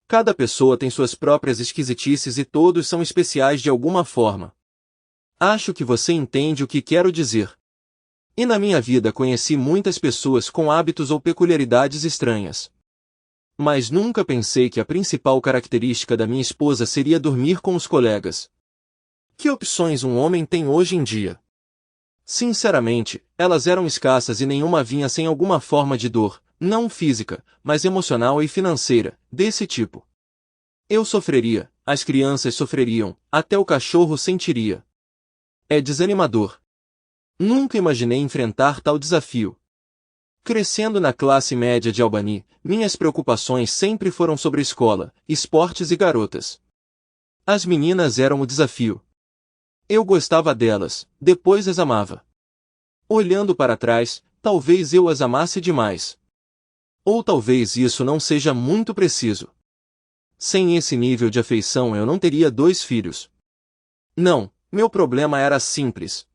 Cada pessoa tem suas próprias esquisitices e todos são especiais de alguma forma. Acho que você entende o que quero dizer. E na minha vida conheci muitas pessoas com hábitos ou peculiaridades estranhas. Mas nunca pensei que a principal característica da minha esposa seria dormir com os colegas. Que opções um homem tem hoje em dia? Sinceramente, elas eram escassas e nenhuma vinha sem alguma forma de dor, não física, mas emocional e financeira, desse tipo. Eu sofreria, as crianças sofreriam, até o cachorro sentiria. É desanimador. Nunca imaginei enfrentar tal desafio. Crescendo na classe média de Albany, minhas preocupações sempre foram sobre escola, esportes e garotas. As meninas eram o desafio. Eu gostava delas, depois as amava. Olhando para trás, talvez eu as amasse demais. Ou talvez isso não seja muito preciso. Sem esse nível de afeição eu não teria 2 filhos. Não, meu problema era simples.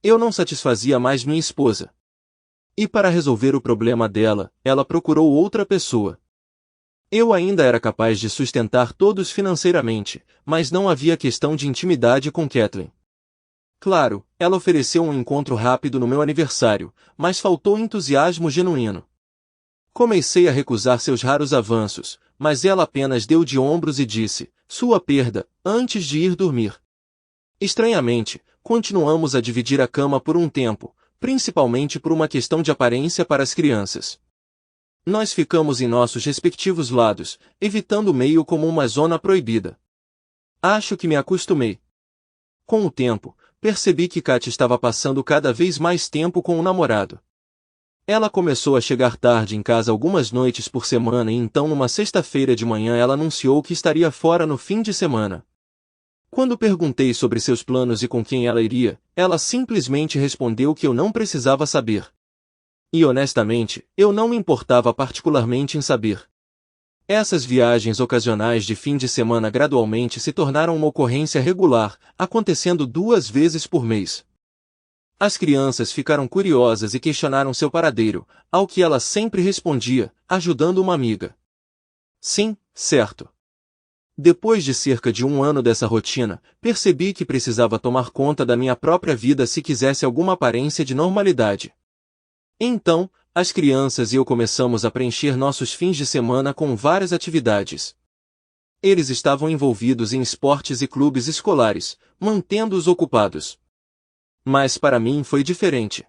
Eu não satisfazia mais minha esposa. E para resolver o problema dela, ela procurou outra pessoa. Eu ainda era capaz de sustentar todos financeiramente, mas não havia questão de intimidade com Kathleen. Claro, ela ofereceu um encontro rápido no meu aniversário, mas faltou entusiasmo genuíno. Comecei a recusar seus raros avanços, mas ela apenas deu de ombros e disse, sua perda, antes de ir dormir. Estranhamente, continuamos a dividir a cama por um tempo, principalmente por uma questão de aparência para as crianças. Nós ficamos em nossos respectivos lados, evitando o meio como uma zona proibida. Acho que me acostumei. Com o tempo, percebi que Katy estava passando cada vez mais tempo com o namorado. Ela começou a chegar tarde em casa algumas noites por semana e então numa sexta-feira de manhã ela anunciou que estaria fora no fim de semana. Quando perguntei sobre seus planos e com quem ela iria, ela simplesmente respondeu que eu não precisava saber. E honestamente, eu não me importava particularmente em saber. Essas viagens ocasionais de fim de semana gradualmente se tornaram uma ocorrência regular, acontecendo 2 vezes por mês. As crianças ficaram curiosas e questionaram seu paradeiro, ao que ela sempre respondia, ajudando uma amiga. Sim, certo. Depois de cerca de 1 ano dessa rotina, percebi que precisava tomar conta da minha própria vida se quisesse alguma aparência de normalidade. Então, as crianças e eu começamos a preencher nossos fins de semana com várias atividades. Eles estavam envolvidos em esportes e clubes escolares, mantendo-os ocupados. Mas para mim foi diferente.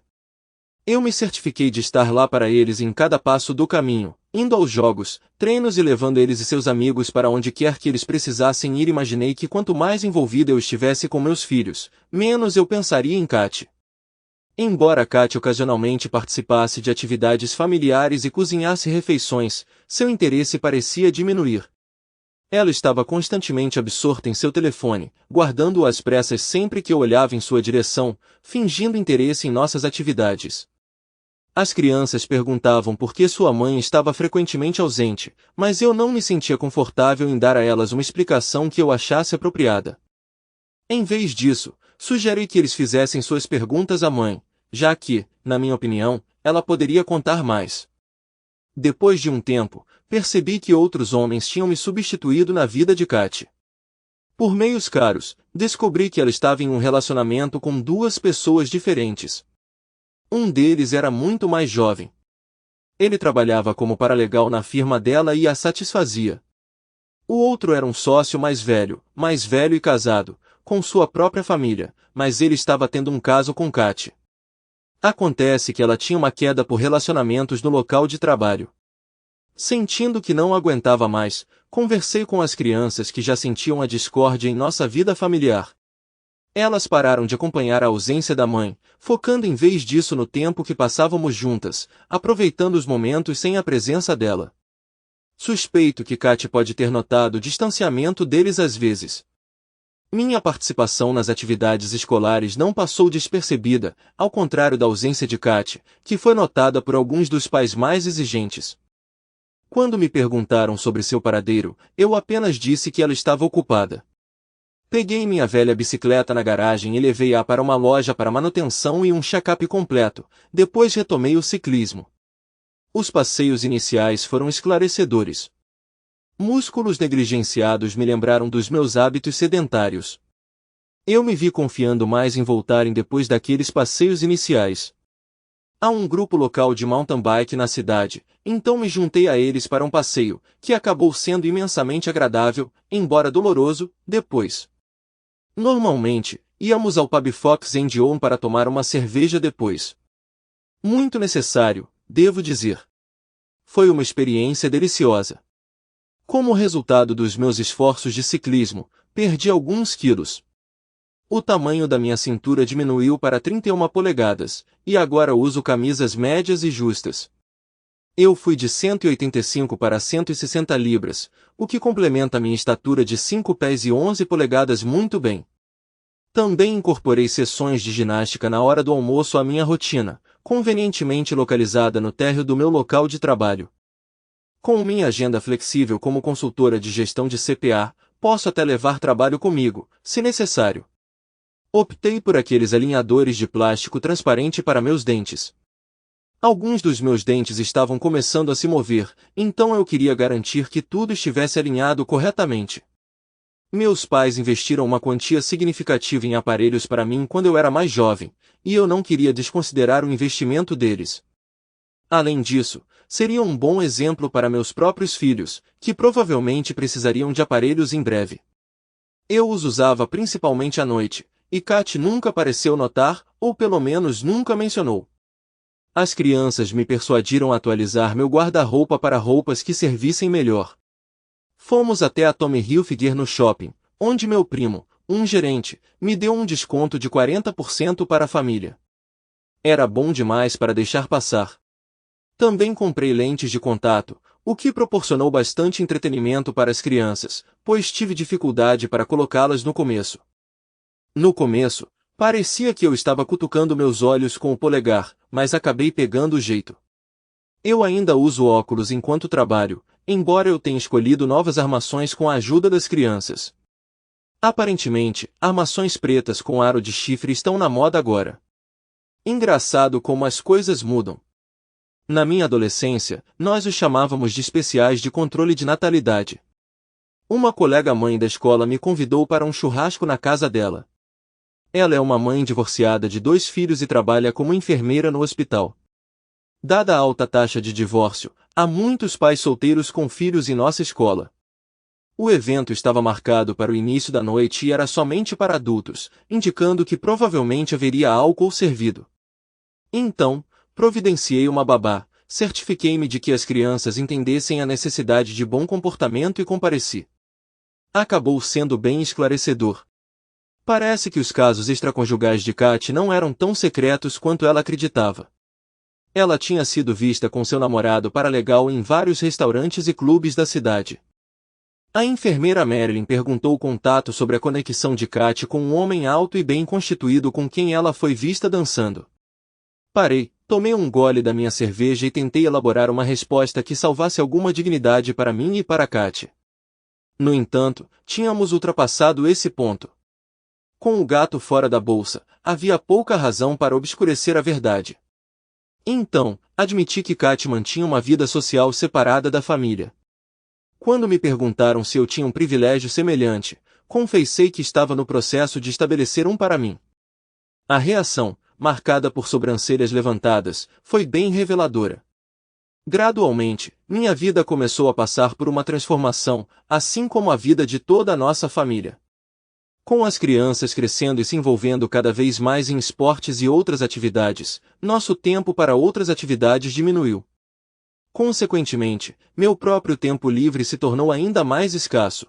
Eu me certifiquei de estar lá para eles em cada passo do caminho, indo aos jogos, treinos e levando eles e seus amigos para onde quer que eles precisassem ir. Imaginei que quanto mais envolvido eu estivesse com meus filhos, menos eu pensaria em Katy. Embora Katy ocasionalmente participasse de atividades familiares e cozinhasse refeições, seu interesse parecia diminuir. Ela estava constantemente absorta em seu telefone, guardando-o às pressas sempre que eu olhava em sua direção, fingindo interesse em nossas atividades. As crianças perguntavam por que sua mãe estava frequentemente ausente, mas eu não me sentia confortável em dar a elas uma explicação que eu achasse apropriada. Em vez disso, sugeri que eles fizessem suas perguntas à mãe, já que, na minha opinião, ela poderia contar mais. Depois de um tempo, percebi que outros homens tinham me substituído na vida de Katy. Por meios caros, descobri que ela estava em um relacionamento com 2 pessoas diferentes. Um deles era muito mais jovem. Ele trabalhava como paralegal na firma dela e a satisfazia. O outro era um sócio mais velho e casado, com sua própria família, mas ele estava tendo um caso com Katy. Acontece que ela tinha uma queda por relacionamentos no local de trabalho. Sentindo que não aguentava mais, conversei com as crianças que já sentiam a discórdia em nossa vida familiar. Elas pararam de acompanhar a ausência da mãe, focando em vez disso no tempo que passávamos juntas, aproveitando os momentos sem a presença dela. Suspeito que Katy pode ter notado o distanciamento deles às vezes. Minha participação nas atividades escolares não passou despercebida, ao contrário da ausência de Katy, que foi notada por alguns dos pais mais exigentes. Quando me perguntaram sobre seu paradeiro, eu apenas disse que ela estava ocupada. Peguei minha velha bicicleta na garagem e levei-a para uma loja para manutenção e um check-up completo, depois retomei o ciclismo. Os passeios iniciais foram esclarecedores. Músculos negligenciados me lembraram dos meus hábitos sedentários. Eu me vi confiando mais em voltarem depois daqueles passeios iniciais. Há um grupo local de mountain bike na cidade, então me juntei a eles para um passeio, que acabou sendo imensamente agradável, embora doloroso, depois. Normalmente, íamos ao Pub Fox em Dion para tomar uma cerveja depois. Muito necessário, devo dizer. Foi uma experiência deliciosa. Como resultado dos meus esforços de ciclismo, perdi alguns quilos. O tamanho da minha cintura diminuiu para 31 polegadas, e agora uso camisas médias e justas. Eu fui de 185 para 160 libras, o que complementa minha estatura de 5 pés e 11 polegadas muito bem. Também incorporei sessões de ginástica na hora do almoço à minha rotina, convenientemente localizada no térreo do meu local de trabalho. Com minha agenda flexível como consultora de gestão de CPA, posso até levar trabalho comigo, se necessário. Optei por aqueles alinhadores de plástico transparente para meus dentes. Alguns dos meus dentes estavam começando a se mover, então eu queria garantir que tudo estivesse alinhado corretamente. Meus pais investiram uma quantia significativa em aparelhos para mim quando eu era mais jovem, e eu não queria desconsiderar o investimento deles. Além disso, seria um bom exemplo para meus próprios filhos, que provavelmente precisariam de aparelhos em breve. Eu os usava principalmente à noite, e Kat nunca pareceu notar, ou pelo menos nunca mencionou. As crianças me persuadiram a atualizar meu guarda-roupa para roupas que servissem melhor. Fomos até a Tommy Hilfiger no shopping, onde meu primo, um gerente, me deu um desconto de 40% para a família. Era bom demais para deixar passar. Também comprei lentes de contato, o que proporcionou bastante entretenimento para as crianças, pois tive dificuldade para colocá-las no começo. No começo, parecia que eu estava cutucando meus olhos com o polegar, mas acabei pegando o jeito. Eu ainda uso óculos enquanto trabalho, embora eu tenha escolhido novas armações com a ajuda das crianças. Aparentemente, armações pretas com aro de chifre estão na moda agora. Engraçado como as coisas mudam. Na minha adolescência, nós os chamávamos de especiais de controle de natalidade. Uma colega mãe da escola me convidou para um churrasco na casa dela. Ela é uma mãe divorciada de 2 filhos e trabalha como enfermeira no hospital. Dada a alta taxa de divórcio, há muitos pais solteiros com filhos em nossa escola. O evento estava marcado para o início da noite e era somente para adultos, indicando que provavelmente haveria álcool servido. Então, providenciei uma babá, certifiquei-me de que as crianças entendessem a necessidade de bom comportamento e compareci. Acabou sendo bem esclarecedor. Parece que os casos extraconjugais de Kat não eram tão secretos quanto ela acreditava. Ela tinha sido vista com seu namorado paralegal em vários restaurantes e clubes da cidade. A enfermeira Marilyn perguntou o contato sobre a conexão de Kat com um homem alto e bem constituído com quem ela foi vista dançando. Parei, tomei um gole da minha cerveja e tentei elaborar uma resposta que salvasse alguma dignidade para mim e para Kat. No entanto, tínhamos ultrapassado esse ponto. Com o gato fora da bolsa, havia pouca razão para obscurecer a verdade. Então, admiti que Kat mantinha uma vida social separada da família. Quando me perguntaram se eu tinha um privilégio semelhante, confessei que estava no processo de estabelecer um para mim. A reação, marcada por sobrancelhas levantadas, foi bem reveladora. Gradualmente, minha vida começou a passar por uma transformação, assim como a vida de toda a nossa família. Com as crianças crescendo e se envolvendo cada vez mais em esportes e outras atividades, nosso tempo para outras atividades diminuiu. Consequentemente, meu próprio tempo livre se tornou ainda mais escasso.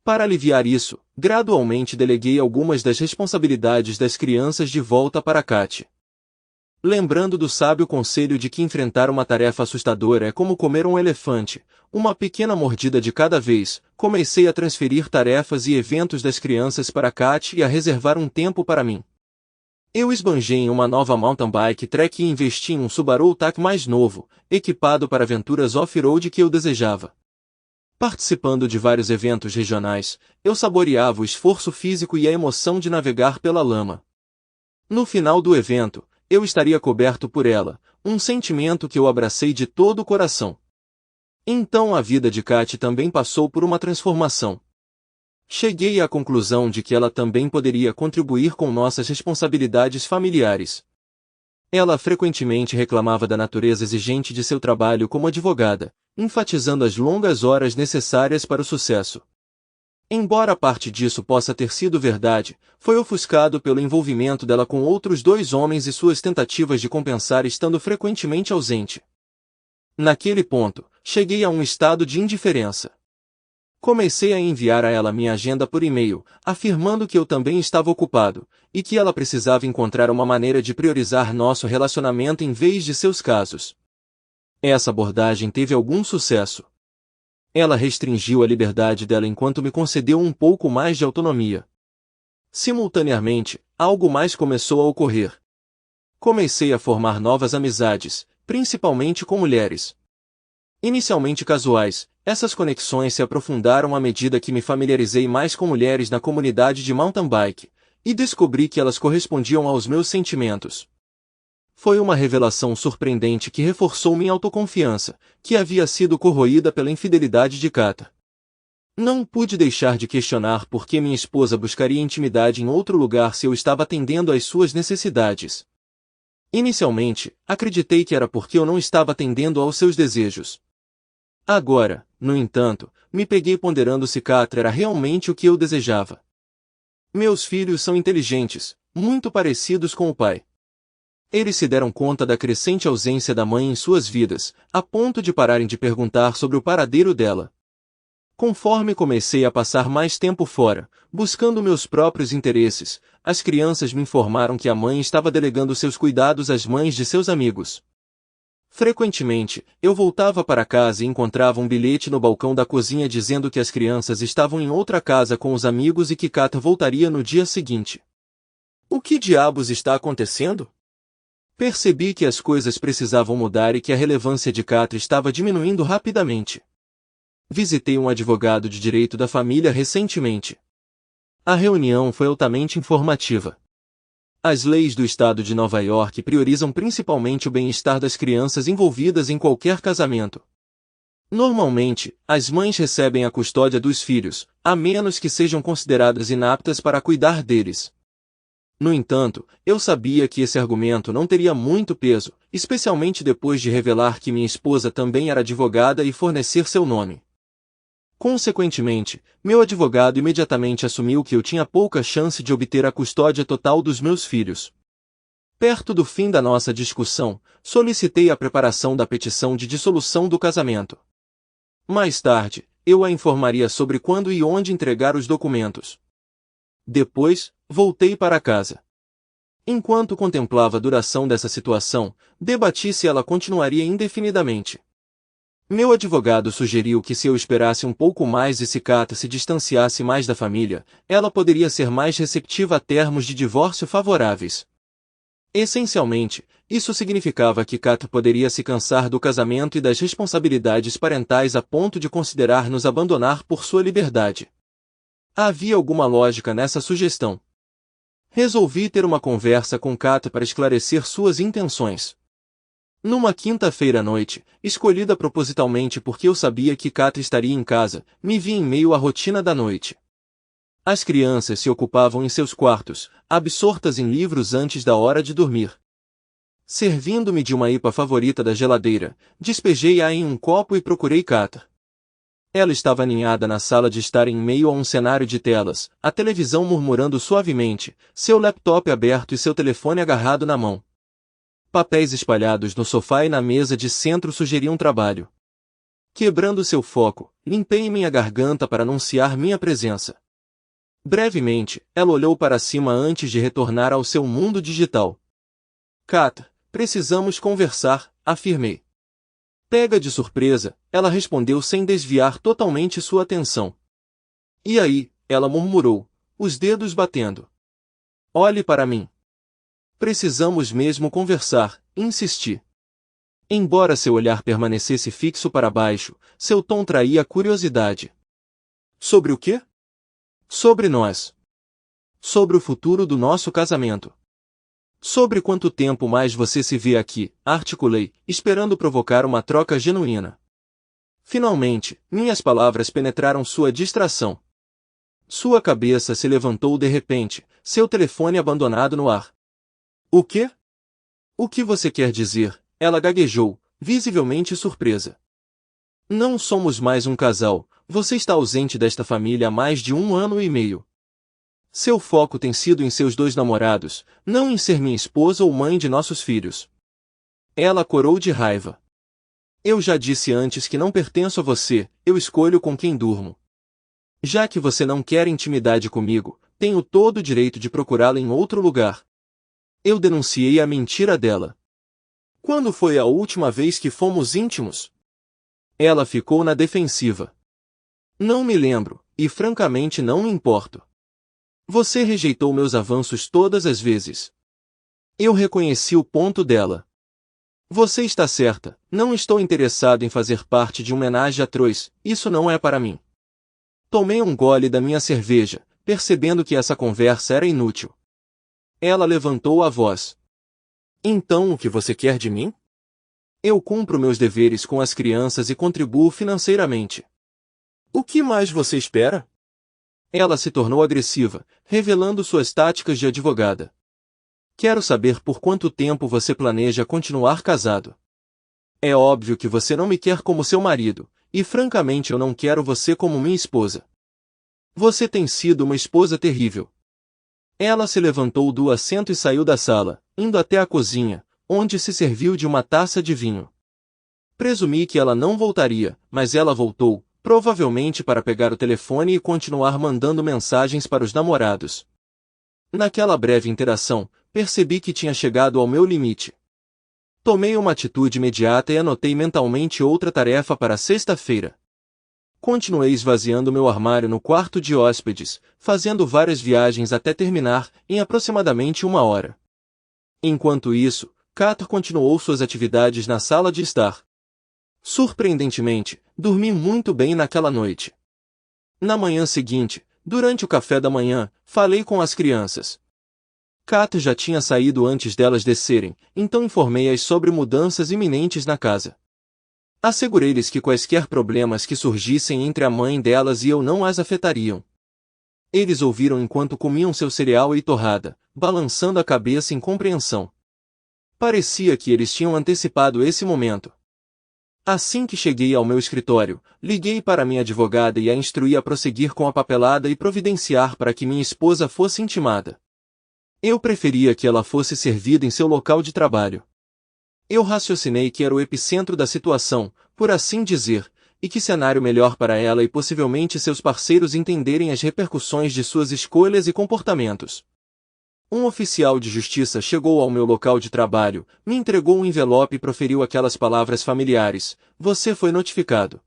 Para aliviar isso, gradualmente deleguei algumas das responsabilidades das crianças de volta para Kat. Lembrando do sábio conselho de que enfrentar uma tarefa assustadora é como comer um elefante, uma pequena mordida de cada vez, comecei a transferir tarefas e eventos das crianças para Kat e a reservar um tempo para mim. Eu esbanjei em uma nova mountain bike track e investi em um Subaru Outback mais novo, equipado para aventuras off-road que eu desejava. Participando de vários eventos regionais, eu saboreava o esforço físico e a emoção de navegar pela lama. No final do evento, eu estaria coberto por ela, um sentimento que eu abracei de todo o coração. Então a vida de Kate também passou por uma transformação. Cheguei à conclusão de que ela também poderia contribuir com nossas responsabilidades familiares. Ela frequentemente reclamava da natureza exigente de seu trabalho como advogada, enfatizando as longas horas necessárias para o sucesso. Embora parte disso possa ter sido verdade, foi ofuscado pelo envolvimento dela com outros 2 homens e suas tentativas de compensar estando frequentemente ausente. Naquele ponto, cheguei a um estado de indiferença. Comecei a enviar a ela minha agenda por e-mail, afirmando que eu também estava ocupado, e que ela precisava encontrar uma maneira de priorizar nosso relacionamento em vez de seus casos. Essa abordagem teve algum sucesso. Ela restringiu a liberdade dela enquanto me concedeu um pouco mais de autonomia. Simultaneamente, algo mais começou a ocorrer. Comecei a formar novas amizades, principalmente com mulheres. Inicialmente casuais, essas conexões se aprofundaram à medida que me familiarizei mais com mulheres na comunidade de mountain bike, e descobri que elas correspondiam aos meus sentimentos. Foi uma revelação surpreendente que reforçou minha autoconfiança, que havia sido corroída pela infidelidade de Kata. Não pude deixar de questionar por que minha esposa buscaria intimidade em outro lugar se eu estava atendendo às suas necessidades. Inicialmente, acreditei que era porque eu não estava atendendo aos seus desejos. Agora, no entanto, me peguei ponderando se Kata era realmente o que eu desejava. Meus filhos são inteligentes, muito parecidos com o pai. Eles se deram conta da crescente ausência da mãe em suas vidas, a ponto de pararem de perguntar sobre o paradeiro dela. Conforme comecei a passar mais tempo fora, buscando meus próprios interesses, as crianças me informaram que a mãe estava delegando seus cuidados às mães de seus amigos. Frequentemente, eu voltava para casa e encontrava um bilhete no balcão da cozinha dizendo que as crianças estavam em outra casa com os amigos e que Kata voltaria no dia seguinte. O que diabos está acontecendo? Percebi que as coisas precisavam mudar e que a relevância de Kata estava diminuindo rapidamente. Visitei um advogado de direito da família recentemente. A reunião foi altamente informativa. As leis do estado de Nova York priorizam principalmente o bem-estar das crianças envolvidas em qualquer casamento. Normalmente, as mães recebem a custódia dos filhos, a menos que sejam consideradas inaptas para cuidar deles. No entanto, eu sabia que esse argumento não teria muito peso, especialmente depois de revelar que minha esposa também era advogada e fornecer seu nome. Consequentemente, meu advogado imediatamente assumiu que eu tinha pouca chance de obter a custódia total dos meus filhos. Perto do fim da nossa discussão, solicitei a preparação da petição de dissolução do casamento. Mais tarde, eu a informaria sobre quando e onde entregar os documentos. Depois, voltei para casa. Enquanto contemplava a duração dessa situação, debati se ela continuaria indefinidamente. Meu advogado sugeriu que se eu esperasse um pouco mais e se Kata se distanciasse mais da família, ela poderia ser mais receptiva a termos de divórcio favoráveis. Essencialmente, isso significava que Kata poderia se cansar do casamento e das responsabilidades parentais a ponto de considerar nos abandonar por sua liberdade. Havia alguma lógica nessa sugestão. Resolvi ter uma conversa com Kata para esclarecer suas intenções. Numa quinta-feira à noite, escolhida propositalmente porque eu sabia que Kata estaria em casa, me vi em meio à rotina da noite. As crianças se ocupavam em seus quartos, absortas em livros antes da hora de dormir. Servindo-me de uma IPA favorita da geladeira, despejei-a em um copo e procurei Kata. Ela estava aninhada na sala de estar em meio a um cenário de telas, a televisão murmurando suavemente, seu laptop aberto e seu telefone agarrado na mão. Papéis espalhados no sofá e na mesa de centro sugeriam trabalho. Quebrando seu foco, limpei minha garganta para anunciar minha presença. Brevemente, ela olhou para cima antes de retornar ao seu mundo digital. Kata, precisamos conversar, afirmei. Pega de surpresa, ela respondeu sem desviar totalmente sua atenção. E aí, ela murmurou, os dedos batendo. Olhe para mim. Precisamos mesmo conversar, insisti. Embora seu olhar permanecesse fixo para baixo, seu tom traía curiosidade. Sobre o quê? Sobre nós. Sobre o futuro do nosso casamento. Sobre quanto tempo mais você se vê aqui, articulei, esperando provocar uma troca genuína. Finalmente, minhas palavras penetraram sua distração. Sua cabeça se levantou de repente, seu telefone abandonado no ar. O quê? O que você quer dizer? Ela gaguejou, visivelmente surpresa. Não somos mais um casal, você está ausente desta família há mais de 1 ano e meio. Seu foco tem sido em seus 2 namorados, não em ser minha esposa ou mãe de nossos filhos. Ela corou de raiva. Eu já disse antes que não pertenço a você, eu escolho com quem durmo. Já que você não quer intimidade comigo, tenho todo o direito de procurá-la em outro lugar. Eu denunciei a mentira dela. Quando foi a última vez que fomos íntimos? Ela ficou na defensiva. Não me lembro, e francamente não me importo. Você rejeitou meus avanços todas as vezes. Eu reconheci o ponto dela. Você está certa, não estou interessado em fazer parte de um homenagem atroz, isso não é para mim. Tomei um gole da minha cerveja, percebendo que essa conversa era inútil. Ela levantou a voz. Então o que você quer de mim? Eu cumpro meus deveres com as crianças e contribuo financeiramente. O que mais você espera? Ela se tornou agressiva, revelando suas táticas de advogada. Quero saber por quanto tempo você planeja continuar casado. É óbvio que você não me quer como seu marido, e francamente eu não quero você como minha esposa. Você tem sido uma esposa terrível. Ela se levantou do assento e saiu da sala, indo até a cozinha, onde se serviu de uma taça de vinho. Presumi que ela não voltaria, mas ela voltou, provavelmente para pegar o telefone e continuar mandando mensagens para os namorados. Naquela breve interação, percebi que tinha chegado ao meu limite. Tomei uma atitude imediata e anotei mentalmente outra tarefa para sexta-feira. Continuei esvaziando meu armário no quarto de hóspedes, fazendo várias viagens até terminar, em aproximadamente 1 hora. Enquanto isso, Cato continuou suas atividades na sala de estar. Surpreendentemente, dormi muito bem naquela noite. Na manhã seguinte, durante o café da manhã, falei com as crianças. Kat já tinha saído antes delas descerem, então informei-as sobre mudanças iminentes na casa. Assegurei-lhes que quaisquer problemas que surgissem entre a mãe delas e eu não as afetariam. Eles ouviram enquanto comiam seu cereal e torrada, balançando a cabeça em compreensão. Parecia que eles tinham antecipado esse momento. Assim que cheguei ao meu escritório, liguei para minha advogada e a instruí a prosseguir com a papelada e providenciar para que minha esposa fosse intimada. Eu preferia que ela fosse servida em seu local de trabalho. Eu raciocinei que era o epicentro da situação, por assim dizer, e que cenário melhor para ela e possivelmente seus parceiros entenderem as repercussões de suas escolhas e comportamentos. Um oficial de justiça chegou ao meu local de trabalho, me entregou um envelope e proferiu aquelas palavras familiares: "Você foi notificado."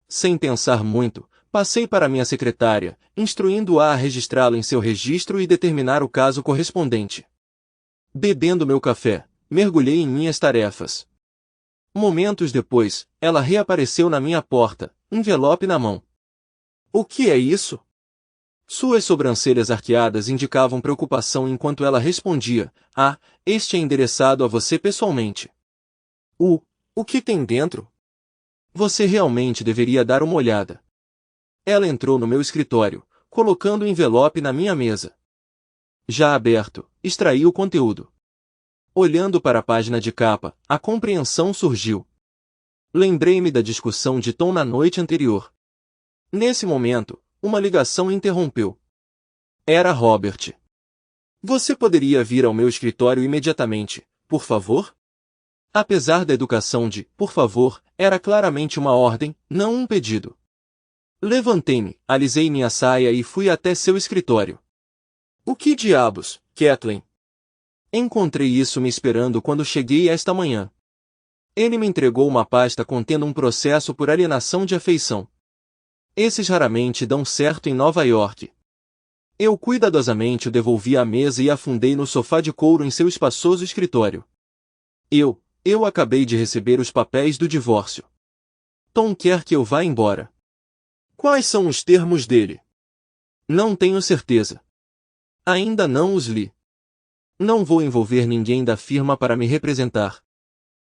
Sem pensar muito, passei para minha secretária, instruindo-a a registrá-lo em seu registro e determinar o caso correspondente. Bebendo meu café, mergulhei em minhas tarefas. Momentos depois, ela reapareceu na minha porta, envelope na mão. "O que é isso?" Suas sobrancelhas arqueadas indicavam preocupação enquanto ela respondia: "Ah, este é endereçado a você pessoalmente." O que tem dentro? Você realmente deveria dar uma olhada." Ela entrou no meu escritório, colocando o envelope na minha mesa. Já aberto, extraí o conteúdo. Olhando para a página de capa, a compreensão surgiu. Lembrei-me da discussão de Tom na noite anterior. Nesse momento, uma ligação interrompeu. Era Robert. "Você poderia vir ao meu escritório imediatamente, por favor?" Apesar da educação de "por favor", era claramente uma ordem, não um pedido. Levantei-me, alisei minha saia e fui até seu escritório. "O que diabos, Kathleen?" Encontrei isso me esperando quando cheguei esta manhã. Ele me entregou uma pasta contendo um processo por alienação de afeição. Esses raramente dão certo em Nova York. Eu cuidadosamente o devolvi à mesa e afundei no sofá de couro em seu espaçoso escritório. Eu acabei de receber os papéis do divórcio. Tom quer que eu vá embora. Quais são os termos dele? Não tenho certeza. Ainda não os li. Não vou envolver ninguém da firma para me representar.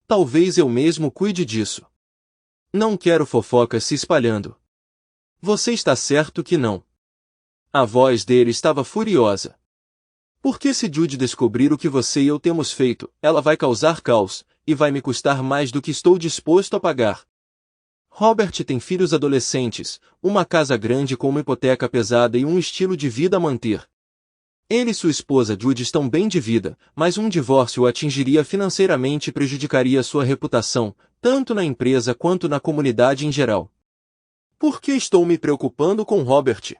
Talvez eu mesmo cuide disso. Não quero fofocas se espalhando. Você está certo que não. A voz dele estava furiosa. Porque se Judy descobrir o que você e eu temos feito, ela vai causar caos, e vai me custar mais do que estou disposto a pagar. Robert tem filhos adolescentes, uma casa grande com uma hipoteca pesada e um estilo de vida a manter. Ele e sua esposa Judy estão bem de vida, mas um divórcio o atingiria financeiramente e prejudicaria sua reputação, tanto na empresa quanto na comunidade em geral. Por que estou me preocupando com Robert?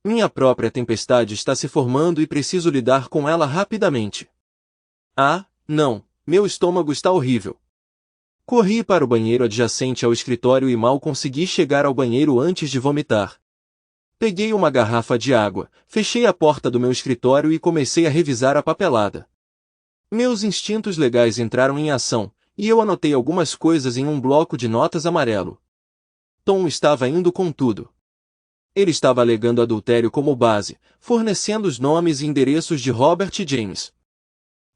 Minha própria tempestade está se formando e preciso lidar com ela rapidamente. Ah, não, meu estômago está horrível. Corri para o banheiro adjacente ao escritório e mal consegui chegar ao banheiro antes de vomitar. Peguei uma garrafa de água, fechei a porta do meu escritório e comecei a revisar a papelada. Meus instintos legais entraram em ação, e eu anotei algumas coisas em um bloco de notas amarelo. Tom estava indo com tudo. Ele estava alegando adultério como base, fornecendo os nomes e endereços de Robert e James.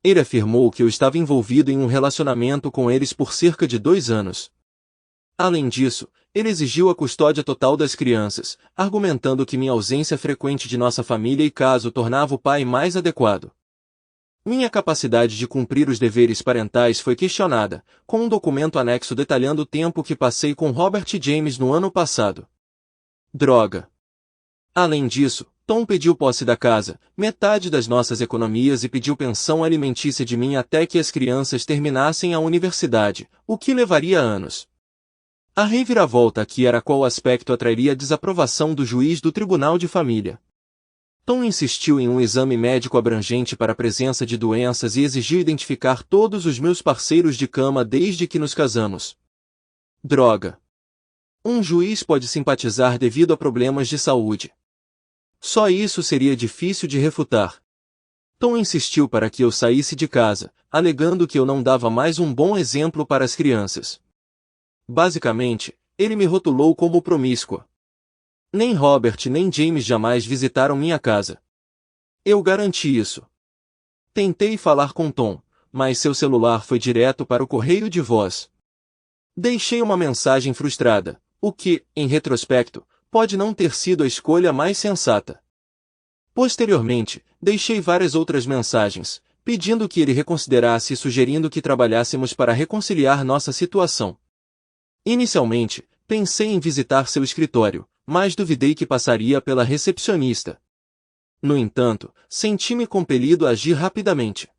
Ele afirmou que eu estava envolvido em um relacionamento com eles por cerca de 2 anos. Além disso, ele exigiu a custódia total das crianças, argumentando que minha ausência frequente de nossa família e caso tornava o pai mais adequado. Minha capacidade de cumprir os deveres parentais foi questionada, com um documento anexo detalhando o tempo que passei com Robert e James no ano passado. Droga! Além disso, Tom pediu posse da casa, metade das nossas economias e pediu pensão alimentícia de mim até que as crianças terminassem a universidade, o que levaria anos. A reviravolta aqui era qual aspecto atrairia a desaprovação do juiz do Tribunal de Família. Tom insistiu em um exame médico abrangente para a presença de doenças e exigiu identificar todos os meus parceiros de cama desde que nos casamos. Droga! Um juiz pode simpatizar devido a problemas de saúde. Só isso seria difícil de refutar. Tom insistiu para que eu saísse de casa, alegando que eu não dava mais um bom exemplo para as crianças. Basicamente, ele me rotulou como promíscua. Nem Robert nem James jamais visitaram minha casa. Eu garanti isso. Tentei falar com Tom, mas seu celular foi direto para o correio de voz. Deixei uma mensagem frustrada, o que, em retrospecto, pode não ter sido a escolha mais sensata. Posteriormente, deixei várias outras mensagens, pedindo que ele reconsiderasse e sugerindo que trabalhássemos para reconciliar nossa situação. Inicialmente, pensei em visitar seu escritório, mas duvidei que passaria pela recepcionista. No entanto, senti-me compelido a agir rapidamente.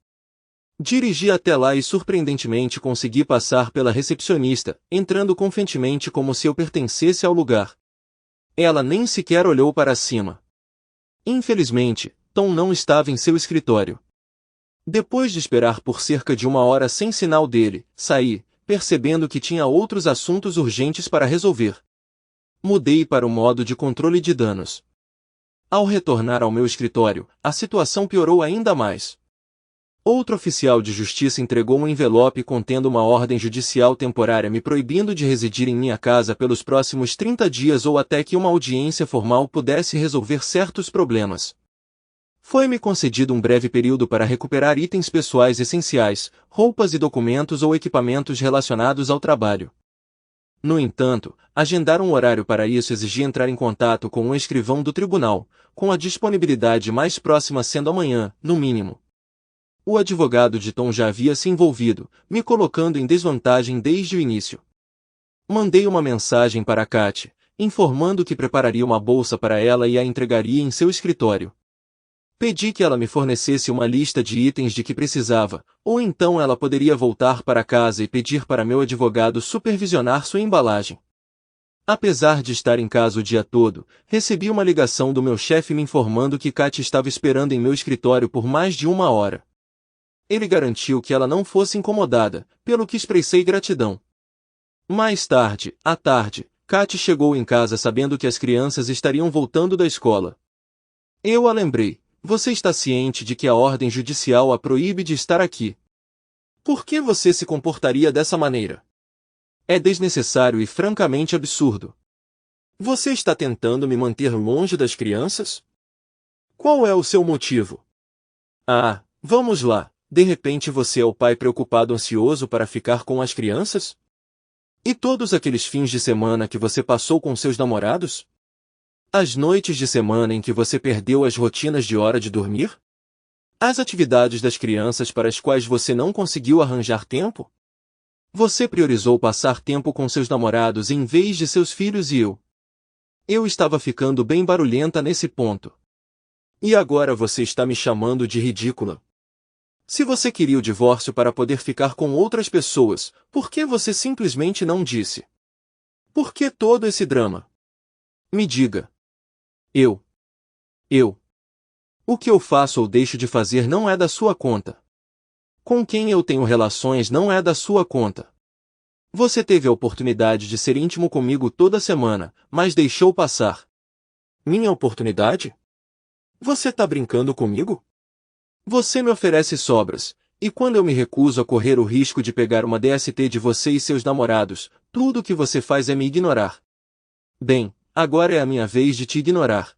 Dirigi até lá e surpreendentemente consegui passar pela recepcionista, entrando confiantemente como se eu pertencesse ao lugar. Ela nem sequer olhou para cima. Infelizmente, Tom não estava em seu escritório. Depois de esperar por cerca de 1 hora sem sinal dele, saí, percebendo que tinha outros assuntos urgentes para resolver. Mudei para o modo de controle de danos. Ao retornar ao meu escritório, a situação piorou ainda mais. Outro oficial de justiça entregou um envelope contendo uma ordem judicial temporária me proibindo de residir em minha casa pelos próximos 30 dias ou até que uma audiência formal pudesse resolver certos problemas. Foi-me concedido um breve período para recuperar itens pessoais essenciais, roupas e documentos ou equipamentos relacionados ao trabalho. No entanto, agendar um horário para isso exigia entrar em contato com um escrivão do tribunal, com a disponibilidade mais próxima sendo amanhã, no mínimo. O advogado de Tom já havia se envolvido, me colocando em desvantagem desde o início. Mandei uma mensagem para Kat, informando que prepararia uma bolsa para ela e a entregaria em seu escritório. Pedi que ela me fornecesse uma lista de itens de que precisava, ou então ela poderia voltar para casa e pedir para meu advogado supervisionar sua embalagem. Apesar de estar em casa o dia todo, recebi uma ligação do meu chefe me informando que Kat estava esperando em meu escritório por mais de 1 hora. Ele garantiu que ela não fosse incomodada, pelo que expressei gratidão. Mais tarde, à tarde, Kat chegou em casa sabendo que as crianças estariam voltando da escola. Eu a lembrei, você está ciente de que a ordem judicial a proíbe de estar aqui. Por que você se comportaria dessa maneira? É desnecessário e francamente absurdo. Você está tentando me manter longe das crianças? Qual é o seu motivo? Ah, vamos lá. De repente você é o pai preocupado ansioso para ficar com as crianças? E todos aqueles fins de semana que você passou com seus namorados? As noites de semana em que você perdeu as rotinas de hora de dormir? As atividades das crianças para as quais você não conseguiu arranjar tempo? Você priorizou passar tempo com seus namorados em vez de seus filhos e eu. Eu estava ficando bem barulhenta nesse ponto. E agora você está me chamando de ridícula. Se você queria o divórcio para poder ficar com outras pessoas, por que você simplesmente não disse? Por que todo esse drama? Me diga. Eu. O que eu faço ou deixo de fazer não é da sua conta. Com quem eu tenho relações não é da sua conta. Você teve a oportunidade de ser íntimo comigo toda semana, mas deixou passar. Minha oportunidade? Você tá brincando comigo? Você me oferece sobras, e quando eu me recuso a correr o risco de pegar uma DST de você e seus namorados, tudo o que você faz é me ignorar. Bem, agora é a minha vez de te ignorar.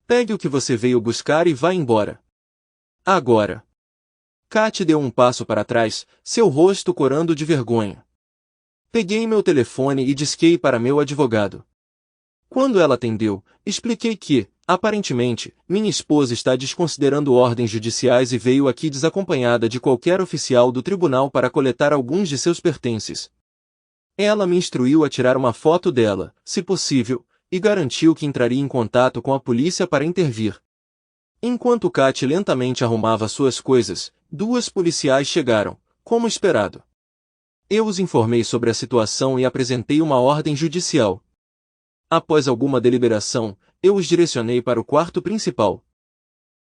Pegue o que você veio buscar e vá embora. Agora. Kat deu um passo para trás, seu rosto corando de vergonha. Peguei meu telefone e disquei para meu advogado. Quando ela atendeu, expliquei que, aparentemente, minha esposa está desconsiderando ordens judiciais e veio aqui desacompanhada de qualquer oficial do tribunal para coletar alguns de seus pertences. Ela me instruiu a tirar uma foto dela, se possível, e garantiu que entraria em contato com a polícia para intervir. Enquanto Kat lentamente arrumava suas coisas, 2 policiais chegaram, como esperado. Eu os informei sobre a situação e apresentei uma ordem judicial. Após alguma deliberação, eu os direcionei para o quarto principal.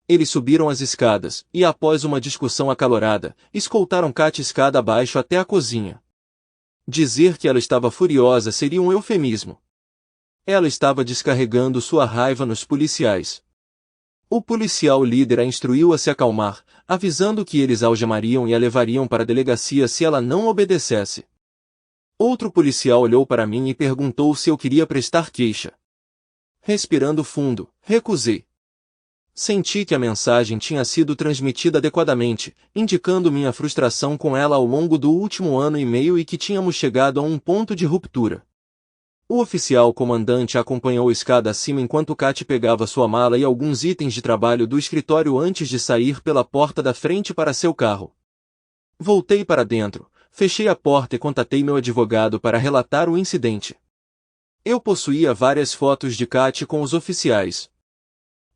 Eles subiram as escadas, e após uma discussão acalorada, escoltaram Kat escada abaixo até a cozinha. Dizer que ela estava furiosa seria um eufemismo. Ela estava descarregando sua raiva nos policiais. O policial líder a instruiu a se acalmar, avisando que eles a algemariam e a levariam para a delegacia se ela não obedecesse. Outro policial olhou para mim e perguntou se eu queria prestar queixa. Respirando fundo, recusei. Senti que a mensagem tinha sido transmitida adequadamente, indicando minha frustração com ela ao longo do último ano e meio e que tínhamos chegado a um ponto de ruptura. O oficial comandante a acompanhou escada acima enquanto Kat pegava sua mala e alguns itens de trabalho do escritório antes de sair pela porta da frente para seu carro. Voltei para dentro, fechei a porta e contatei meu advogado para relatar o incidente. Eu possuía várias fotos de Kat com os oficiais.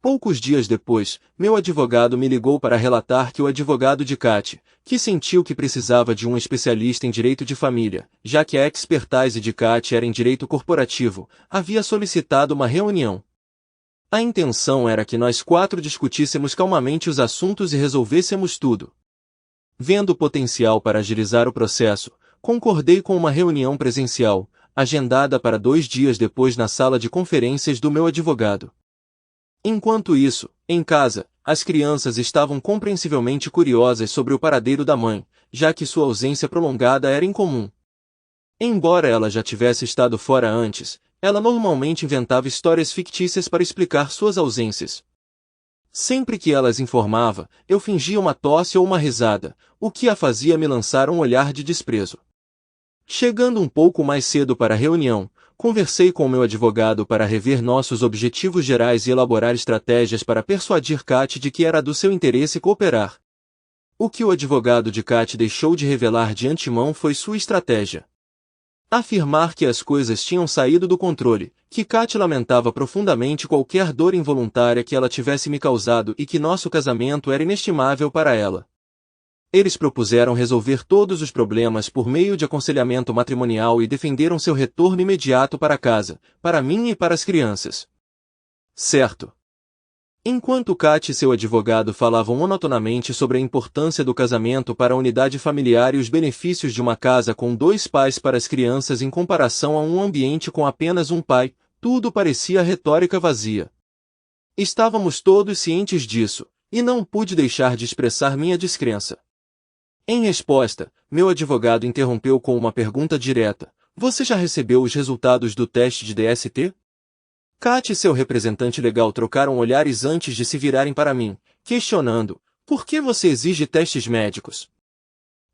Poucos dias depois, meu advogado me ligou para relatar que o advogado de Kat, que sentiu que precisava de um especialista em direito de família, já que a expertise de Kat era em direito corporativo, havia solicitado uma reunião. A intenção era que nós 4 discutíssemos calmamente os assuntos e resolvêssemos tudo. Vendo o potencial para agilizar o processo, concordei com uma reunião presencial, agendada para 2 dias depois na sala de conferências do meu advogado. Enquanto isso, em casa, as crianças estavam compreensivelmente curiosas sobre o paradeiro da mãe, já que sua ausência prolongada era incomum. Embora ela já tivesse estado fora antes, ela normalmente inventava histórias fictícias para explicar suas ausências. Sempre que ela as informava, eu fingia uma tosse ou uma risada, o que a fazia me lançar um olhar de desprezo. Chegando um pouco mais cedo para a reunião, conversei com meu advogado para rever nossos objetivos gerais e elaborar estratégias para persuadir Kat de que era do seu interesse cooperar. O que o advogado de Kat deixou de revelar de antemão foi sua estratégia. Afirmar que as coisas tinham saído do controle, que Kat lamentava profundamente qualquer dor involuntária que ela tivesse me causado e que nosso casamento era inestimável para ela. Eles propuseram resolver todos os problemas por meio de aconselhamento matrimonial e defenderam seu retorno imediato para casa, para mim e para as crianças. Certo. Enquanto Kat e seu advogado falavam monotonamente sobre a importância do casamento para a unidade familiar e os benefícios de uma casa com 2 pais para as crianças em comparação a um ambiente com apenas um pai, tudo parecia retórica vazia. Estávamos todos cientes disso, e não pude deixar de expressar minha descrença. Em resposta, meu advogado interrompeu com uma pergunta direta: você já recebeu os resultados do teste de DST? Kat e seu representante legal trocaram olhares antes de se virarem para mim, questionando: por que você exige testes médicos?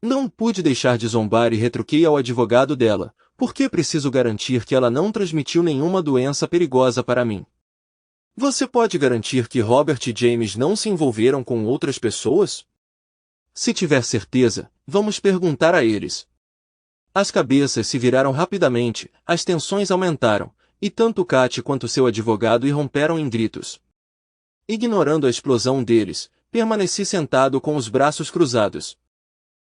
Não pude deixar de zombar e retruquei ao advogado dela: Por que preciso garantir que ela não transmitiu nenhuma doença perigosa para mim? Você pode garantir que Robert e James não se envolveram com outras pessoas? Se tiver certeza, vamos perguntar a eles. As cabeças se viraram rapidamente, as tensões aumentaram, e tanto Katy quanto seu advogado irromperam em gritos. Ignorando a explosão deles, permaneci sentado com os braços cruzados.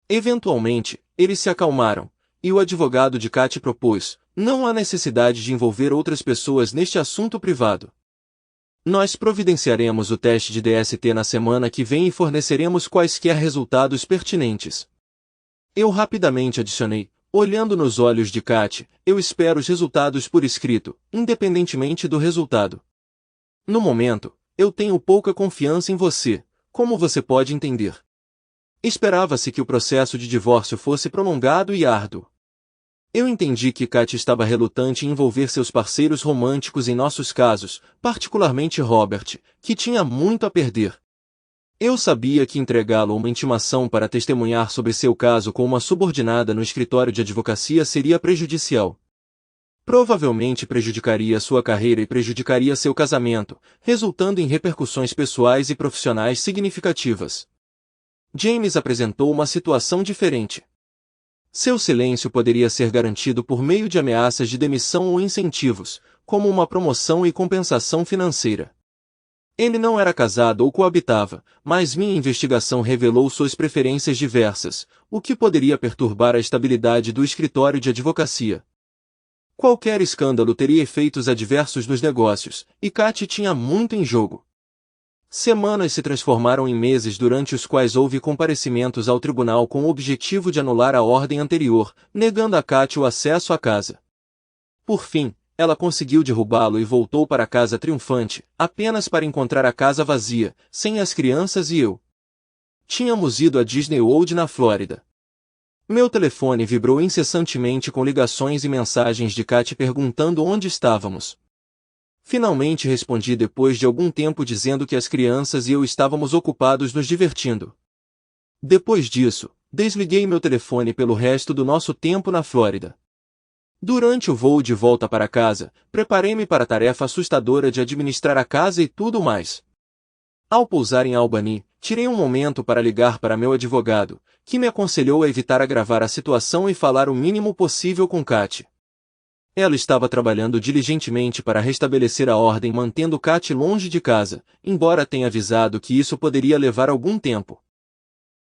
Eventualmente, eles se acalmaram, e o advogado de Katy propôs: não há necessidade de envolver outras pessoas neste assunto privado. Nós providenciaremos o teste de DST na semana que vem e forneceremos quaisquer resultados pertinentes. Eu rapidamente adicionei, olhando nos olhos de Katy: eu espero os resultados por escrito, independentemente do resultado. No momento, eu tenho pouca confiança em você, como você pode entender. Esperava-se que o processo de divórcio fosse prolongado e árduo. Eu entendi que Katy estava relutante em envolver seus parceiros românticos em nossos casos, particularmente Robert, que tinha muito a perder. Eu sabia que entregá-lo a uma intimação para testemunhar sobre seu caso com uma subordinada no escritório de advocacia seria prejudicial. Provavelmente prejudicaria sua carreira e prejudicaria seu casamento, resultando em repercussões pessoais e profissionais significativas. James apresentou uma situação diferente. Seu silêncio poderia ser garantido por meio de ameaças de demissão ou incentivos, como uma promoção e compensação financeira. Ele não era casado ou coabitava, mas minha investigação revelou suas preferências diversas, o que poderia perturbar a estabilidade do escritório de advocacia. Qualquer escândalo teria efeitos adversos nos negócios, e Katy tinha muito em jogo. Semanas se transformaram em meses durante os quais houve comparecimentos ao tribunal com o objetivo de anular a ordem anterior, negando a Katy o acesso à casa. Por fim, ela conseguiu derrubá-lo e voltou para casa triunfante, apenas para encontrar a casa vazia, sem as crianças e eu. Tínhamos ido a Disney World na Flórida. Meu telefone vibrou incessantemente com ligações e mensagens de Katy perguntando onde estávamos. Finalmente respondi depois de algum tempo dizendo que as crianças e eu estávamos ocupados nos divertindo. Depois disso, desliguei meu telefone pelo resto do nosso tempo na Flórida. Durante o voo de volta para casa, preparei-me para a tarefa assustadora de administrar a casa e tudo mais. Ao pousar em Albany, tirei um momento para ligar para meu advogado, que me aconselhou a evitar agravar a situação e falar o mínimo possível com Katy. Ela estava trabalhando diligentemente para restabelecer a ordem mantendo Katy longe de casa, embora tenha avisado que isso poderia levar algum tempo.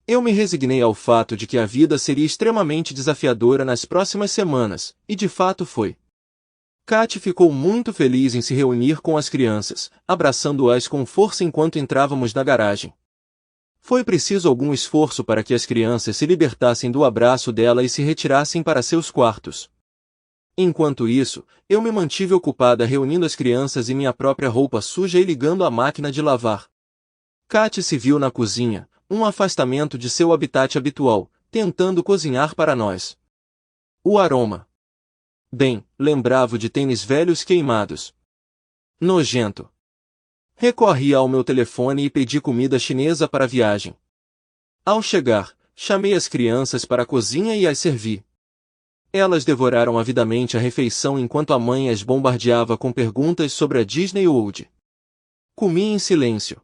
Eu me resignei ao fato de que a vida seria extremamente desafiadora nas próximas semanas, e de fato foi. Katy ficou muito feliz em se reunir com as crianças, abraçando-as com força enquanto entrávamos na garagem. Foi preciso algum esforço para que as crianças se libertassem do abraço dela e se retirassem para seus quartos. Enquanto isso, eu me mantive ocupada reunindo as crianças e minha própria roupa suja e ligando a máquina de lavar. Katy se viu na cozinha, um afastamento de seu habitat habitual, tentando cozinhar para nós. O aroma. Bem, lembrava de tênis velhos queimados. Nojento. Recorri ao meu telefone e pedi comida chinesa para a viagem. Ao chegar, chamei as crianças para a cozinha e as servi. Elas devoraram avidamente a refeição enquanto a mãe as bombardeava com perguntas sobre a Disney World. Comi em silêncio.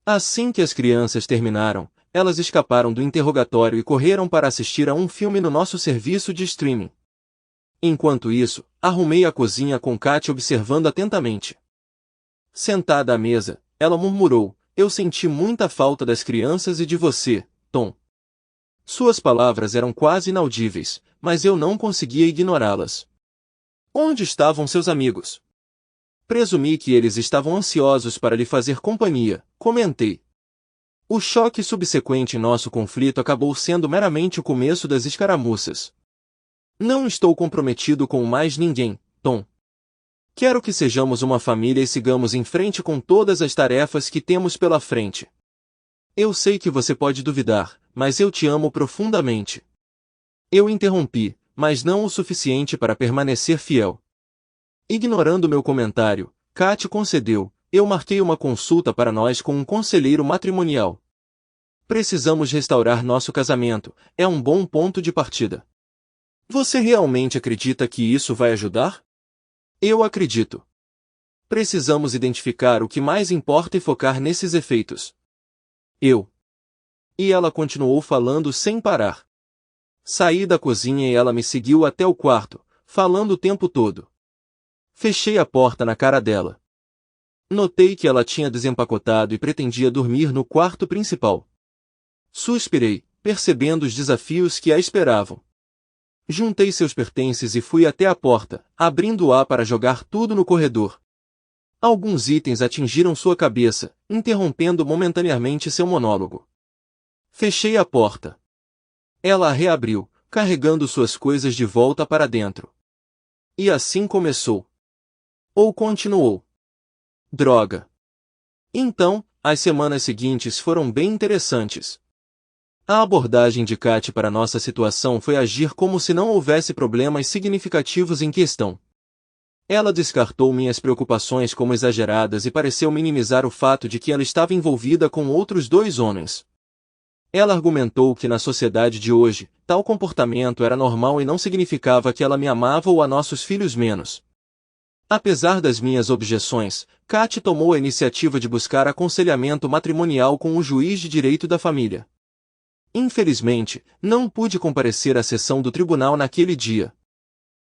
Assim que as crianças terminaram, elas escaparam do interrogatório e correram para assistir a um filme no nosso serviço de streaming. Enquanto isso, arrumei a cozinha com Katy observando atentamente. Sentada à mesa, ela murmurou: "Eu senti muita falta das crianças e de você, Tom." Suas palavras eram quase inaudíveis, mas eu não conseguia ignorá-las. Onde estavam seus amigos? Presumi que eles estavam ansiosos para lhe fazer companhia, comentei. O choque subsequente em nosso conflito acabou sendo meramente o começo das escaramuças. Não estou comprometido com mais ninguém, Tom. Quero que sejamos uma família e sigamos em frente com todas as tarefas que temos pela frente. Eu sei que você pode duvidar, mas eu te amo profundamente. Eu interrompi, mas não o suficiente para permanecer fiel. Ignorando meu comentário, Katy concedeu: "Eu marquei uma consulta para nós com um conselheiro matrimonial. Precisamos restaurar nosso casamento, é um bom ponto de partida." Você realmente acredita que isso vai ajudar? Eu acredito. Precisamos identificar o que mais importa e focar nesses efeitos. E ela continuou falando sem parar. Saí da cozinha e ela me seguiu até o quarto, falando o tempo todo. Fechei a porta na cara dela. Notei que ela tinha desempacotado e pretendia dormir no quarto principal. Suspirei, percebendo os desafios que a esperavam. Juntei seus pertences e fui até a porta, abrindo-a para jogar tudo no corredor. Alguns itens atingiram sua cabeça, interrompendo momentaneamente seu monólogo. Fechei a porta. Ela a reabriu, carregando suas coisas de volta para dentro. E assim começou. Ou continuou. Droga. Então, as semanas seguintes foram bem interessantes. A abordagem de Kat para nossa situação foi agir como se não houvesse problemas significativos em questão. Ela descartou minhas preocupações como exageradas e pareceu minimizar o fato de que ela estava envolvida com outros 2 homens. Ela argumentou que na sociedade de hoje, tal comportamento era normal e não significava que ela me amava ou a nossos filhos menos. Apesar das minhas objeções, Kat tomou a iniciativa de buscar aconselhamento matrimonial com o juiz de direito da família. Infelizmente, não pude comparecer à sessão do tribunal naquele dia.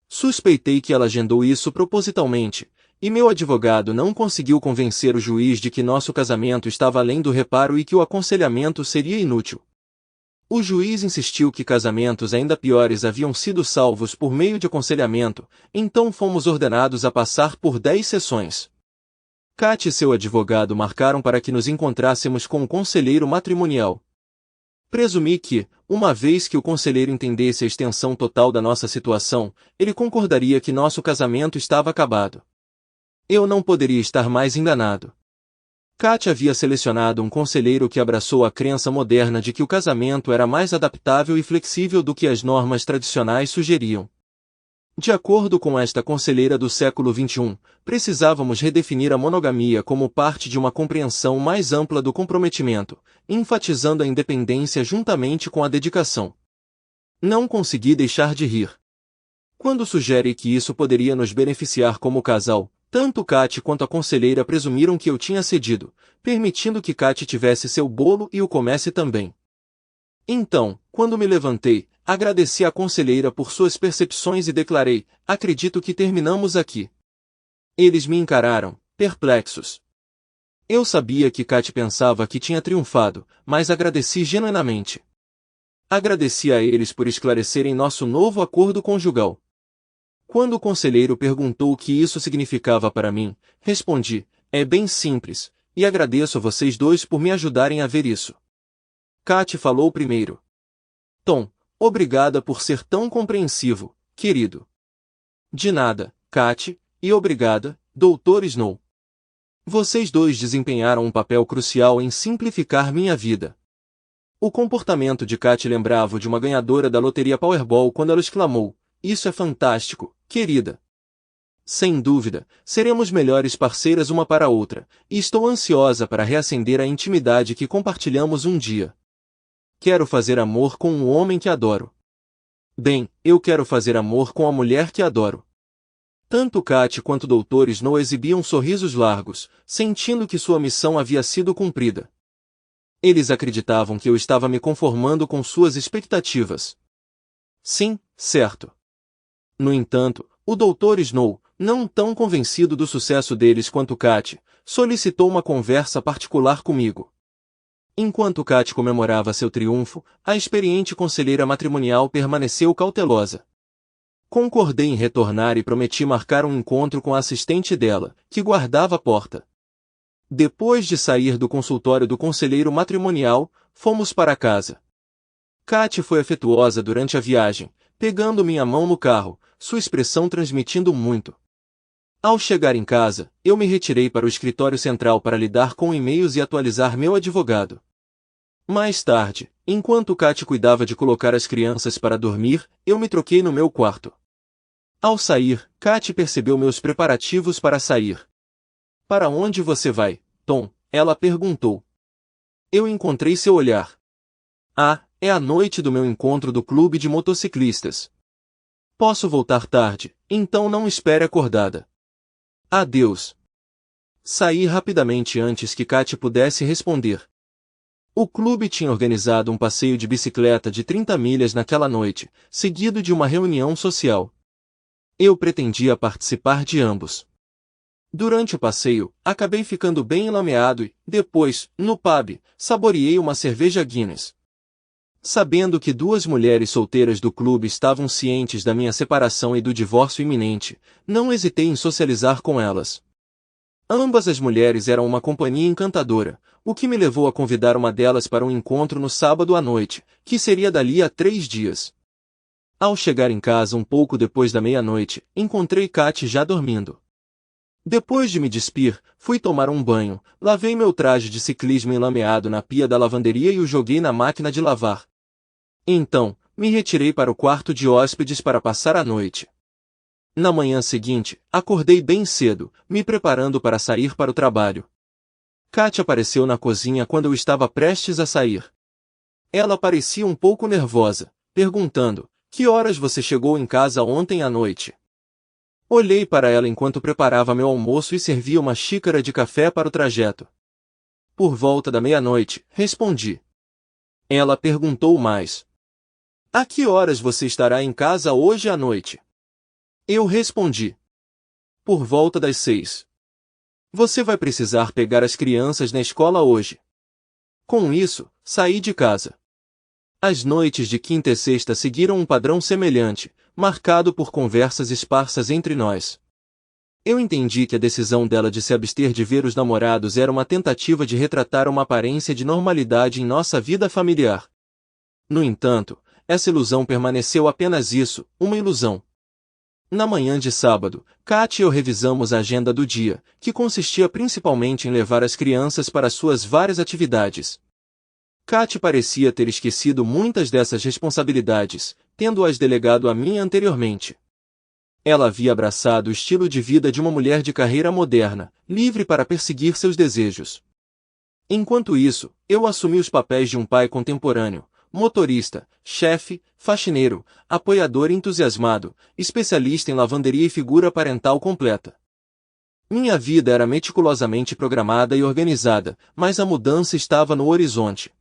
Suspeitei que ela agendou isso propositalmente, e meu advogado não conseguiu convencer o juiz de que nosso casamento estava além do reparo e que o aconselhamento seria inútil. O juiz insistiu que casamentos ainda piores haviam sido salvos por meio de aconselhamento, então fomos ordenados a passar por 10 sessões. Kat e seu advogado marcaram para que nos encontrássemos com um conselheiro matrimonial. Presumi que, uma vez que o conselheiro entendesse a extensão total da nossa situação, ele concordaria que nosso casamento estava acabado. Eu não poderia estar mais enganado. Kat havia selecionado um conselheiro que abraçou a crença moderna de que o casamento era mais adaptável e flexível do que as normas tradicionais sugeriam. De acordo com esta conselheira do século XXI, precisávamos redefinir a monogamia como parte de uma compreensão mais ampla do comprometimento, enfatizando a independência juntamente com a dedicação. Não consegui deixar de rir. Quando sugere que isso poderia nos beneficiar como casal, tanto Kat quanto a conselheira presumiram que eu tinha cedido, permitindo que Kat tivesse seu bolo e o comesse também. Então, quando me levantei, agradeci à conselheira por suas percepções e declarei: acredito que terminamos aqui. Eles me encararam, perplexos. Eu sabia que Kat pensava que tinha triunfado, mas agradeci genuinamente. Agradeci a eles por esclarecerem nosso novo acordo conjugal. Quando o conselheiro perguntou o que isso significava para mim, respondi: é bem simples, e agradeço a vocês dois por me ajudarem a ver isso. Kat falou primeiro. Tom, obrigada por ser tão compreensivo, querido. De nada, Kat, e obrigada, Dr. Snow. Vocês dois desempenharam um papel crucial em simplificar minha vida. O comportamento de Kat lembrava o de uma ganhadora da loteria Powerball quando ela exclamou: isso é fantástico, querida. Sem dúvida, seremos melhores parceiras uma para a outra, e estou ansiosa para reacender a intimidade que compartilhamos um dia. Quero fazer amor com o homem que adoro. Bem, eu quero fazer amor com a mulher que adoro. Tanto Kat quanto o Dr. Snow exibiam sorrisos largos, sentindo que sua missão havia sido cumprida. Eles acreditavam que eu estava me conformando com suas expectativas. Sim, certo. No entanto, o Dr. Snow, não tão convencido do sucesso deles quanto Kat, solicitou uma conversa particular comigo. Enquanto Kat comemorava seu triunfo, a experiente conselheira matrimonial permaneceu cautelosa. Concordei em retornar e prometi marcar um encontro com a assistente dela, que guardava a porta. Depois de sair do consultório do conselheiro matrimonial, fomos para casa. Kat foi afetuosa durante a viagem, pegando minha mão no carro, sua expressão transmitindo muito. Ao chegar em casa, eu me retirei para o escritório central para lidar com e-mails e atualizar meu advogado. Mais tarde, enquanto Kat cuidava de colocar as crianças para dormir, eu me troquei no meu quarto. Ao sair, Kat percebeu meus preparativos para sair. Para onde você vai, Tom? Ela perguntou. Eu encontrei seu olhar. Ah, é a noite do meu encontro do clube de motociclistas. Posso voltar tarde, então não espere acordada. Adeus. Saí rapidamente antes que Katy pudesse responder. O clube tinha organizado um passeio de bicicleta de 30 milhas naquela noite, seguido de uma reunião social. Eu pretendia participar de ambos. Durante o passeio, acabei ficando bem enlameado e, depois, no pub, saboreei uma cerveja Guinness. Sabendo que duas mulheres solteiras do clube estavam cientes da minha separação e do divórcio iminente, não hesitei em socializar com elas. Ambas as mulheres eram uma companhia encantadora, o que me levou a convidar uma delas para um encontro no sábado à noite, que seria dali a 3 dias. Ao chegar em casa um pouco depois da meia-noite, encontrei Katy já dormindo. Depois de me despir, fui tomar um banho, lavei meu traje de ciclismo enlameado na pia da lavanderia e o joguei na máquina de lavar. Então, me retirei para o quarto de hóspedes para passar a noite. Na manhã seguinte, acordei bem cedo, me preparando para sair para o trabalho. Katy apareceu na cozinha quando eu estava prestes a sair. Ela parecia um pouco nervosa, perguntando: "Que horas você chegou em casa ontem à noite?" Olhei para ela enquanto preparava meu almoço e servia uma xícara de café para o trajeto. "Por volta da meia-noite", respondi. Ela perguntou mais: "A que horas você estará em casa hoje à noite?" Eu respondi: "Por volta das 6. Você vai precisar pegar as crianças na escola hoje." Com isso, saí de casa. As noites de quinta e sexta seguiram um padrão semelhante, marcado por conversas esparsas entre nós. Eu entendi que a decisão dela de se abster de ver os namorados era uma tentativa de retratar uma aparência de normalidade em nossa vida familiar. No entanto, essa ilusão permaneceu apenas isso, uma ilusão. Na manhã de sábado, Katy e eu revisamos a agenda do dia, que consistia principalmente em levar as crianças para suas várias atividades. Katy parecia ter esquecido muitas dessas responsabilidades, tendo-as delegado a mim anteriormente. Ela havia abraçado o estilo de vida de uma mulher de carreira moderna, livre para perseguir seus desejos. Enquanto isso, eu assumi os papéis de um pai contemporâneo, motorista, chefe, faxineiro, apoiador entusiasmado, especialista em lavanderia e figura parental completa. Minha vida era meticulosamente programada e organizada, mas a mudança estava no horizonte.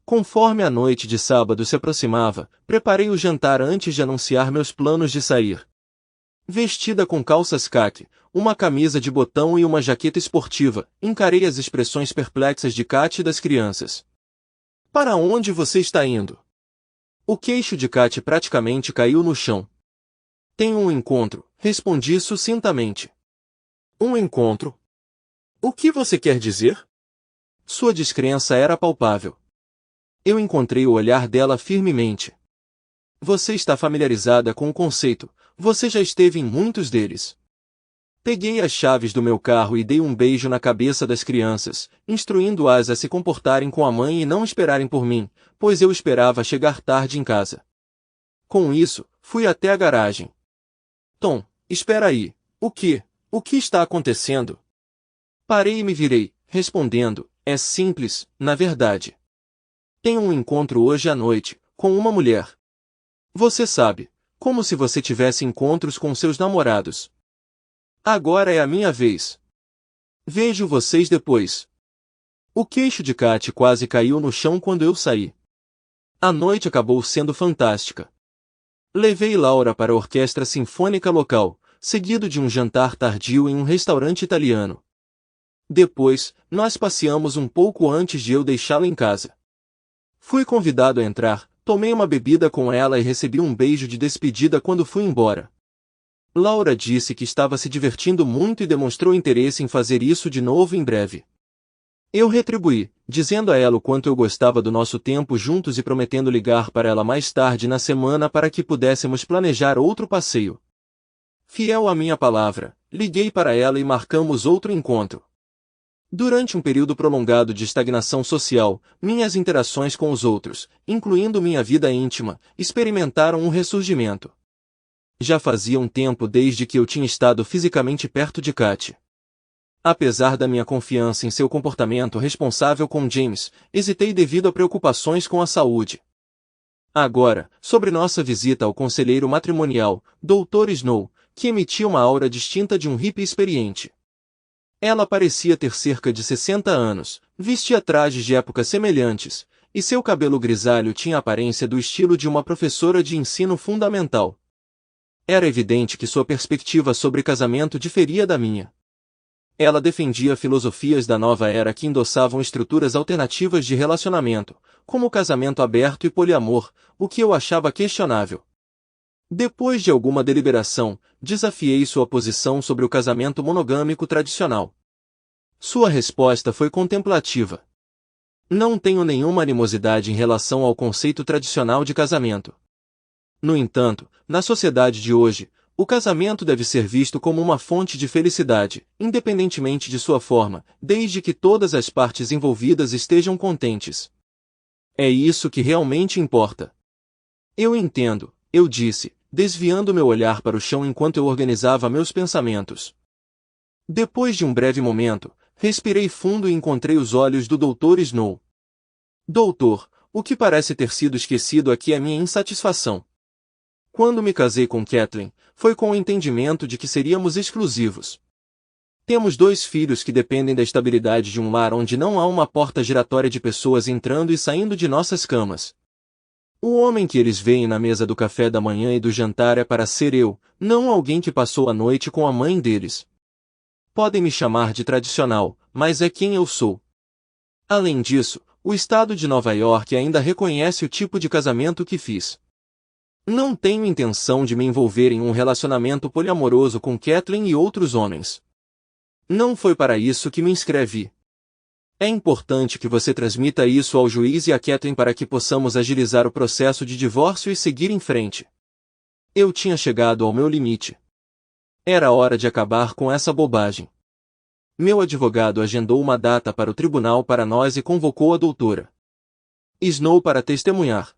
Conforme a noite de sábado se aproximava, preparei o jantar antes de anunciar meus planos de sair. Vestida com calças caqui, uma camisa de botão e uma jaqueta esportiva, encarei as expressões perplexas de Katy e das crianças. "Para onde você está indo?" O queixo de Katy praticamente caiu no chão. "Tenho um encontro", respondi sucintamente. "Um encontro? O que você quer dizer?" Sua descrença era palpável. Eu encontrei o olhar dela firmemente. "Você está familiarizada com o conceito, você já esteve em muitos deles." Peguei as chaves do meu carro e dei um beijo na cabeça das crianças, instruindo-as a se comportarem com a mãe e não esperarem por mim, pois eu esperava chegar tarde em casa. Com isso, fui até a garagem. "Tom, espera aí. O que? O que está acontecendo?" Parei e me virei, respondendo: "É simples, na verdade. Tenho um encontro hoje à noite, com uma mulher. Você sabe, como se você tivesse encontros com seus namorados. Agora é a minha vez. Vejo vocês depois." O queixo de Katy quase caiu no chão quando eu saí. A noite acabou sendo fantástica. Levei Laura para a orquestra sinfônica local, seguido de um jantar tardio em um restaurante italiano. Depois, nós passeamos um pouco antes de eu deixá-la em casa. Fui convidado a entrar, tomei uma bebida com ela e recebi um beijo de despedida quando fui embora. Laura disse que estava se divertindo muito e demonstrou interesse em fazer isso de novo em breve. Eu retribuí, dizendo a ela o quanto eu gostava do nosso tempo juntos e prometendo ligar para ela mais tarde na semana para que pudéssemos planejar outro passeio. Fiel à minha palavra, liguei para ela e marcamos outro encontro. Durante um período prolongado de estagnação social, minhas interações com os outros, incluindo minha vida íntima, experimentaram um ressurgimento. Já fazia um tempo desde que eu tinha estado fisicamente perto de Katy. Apesar da minha confiança em seu comportamento responsável com James, hesitei devido a preocupações com a saúde. Agora, sobre nossa visita ao conselheiro matrimonial, Dr. Snow, que emitia uma aura distinta de um hippie experiente. Ela parecia ter cerca de 60 anos, vestia trajes de épocas semelhantes, e seu cabelo grisalho tinha a aparência do estilo de uma professora de ensino fundamental. Era evidente que sua perspectiva sobre casamento diferia da minha. Ela defendia filosofias da nova era que endossavam estruturas alternativas de relacionamento, como o casamento aberto e poliamor, o que eu achava questionável. Depois de alguma deliberação, desafiei sua posição sobre o casamento monogâmico tradicional. Sua resposta foi contemplativa. Não tenho nenhuma animosidade em relação ao conceito tradicional de casamento. No entanto, na sociedade de hoje, o casamento deve ser visto como uma fonte de felicidade, independentemente de sua forma, desde que todas as partes envolvidas estejam contentes. É isso que realmente importa. Eu entendo, eu disse, desviando meu olhar para o chão enquanto eu organizava meus pensamentos. Depois de um breve momento, respirei fundo e encontrei os olhos do Dr. Snow. Doutor, o que parece ter sido esquecido aqui é minha insatisfação. Quando me casei com Kathleen, foi com o entendimento de que seríamos exclusivos. Temos 2 filhos que dependem da estabilidade de um lar onde não há uma porta giratória de pessoas entrando e saindo de nossas camas. O homem que eles veem na mesa do café da manhã e do jantar é para ser eu, não alguém que passou a noite com a mãe deles. Podem me chamar de tradicional, mas é quem eu sou. Além disso, o estado de Nova York ainda reconhece o tipo de casamento que fiz. Não tenho intenção de me envolver em um relacionamento poliamoroso com Kathleen e outros homens. Não foi para isso que me inscrevi. É importante que você transmita isso ao juiz e a Kathleen para que possamos agilizar o processo de divórcio e seguir em frente. Eu tinha chegado ao meu limite. Era hora de acabar com essa bobagem. Meu advogado agendou uma data para o tribunal para nós e convocou a doutora Snow para testemunhar.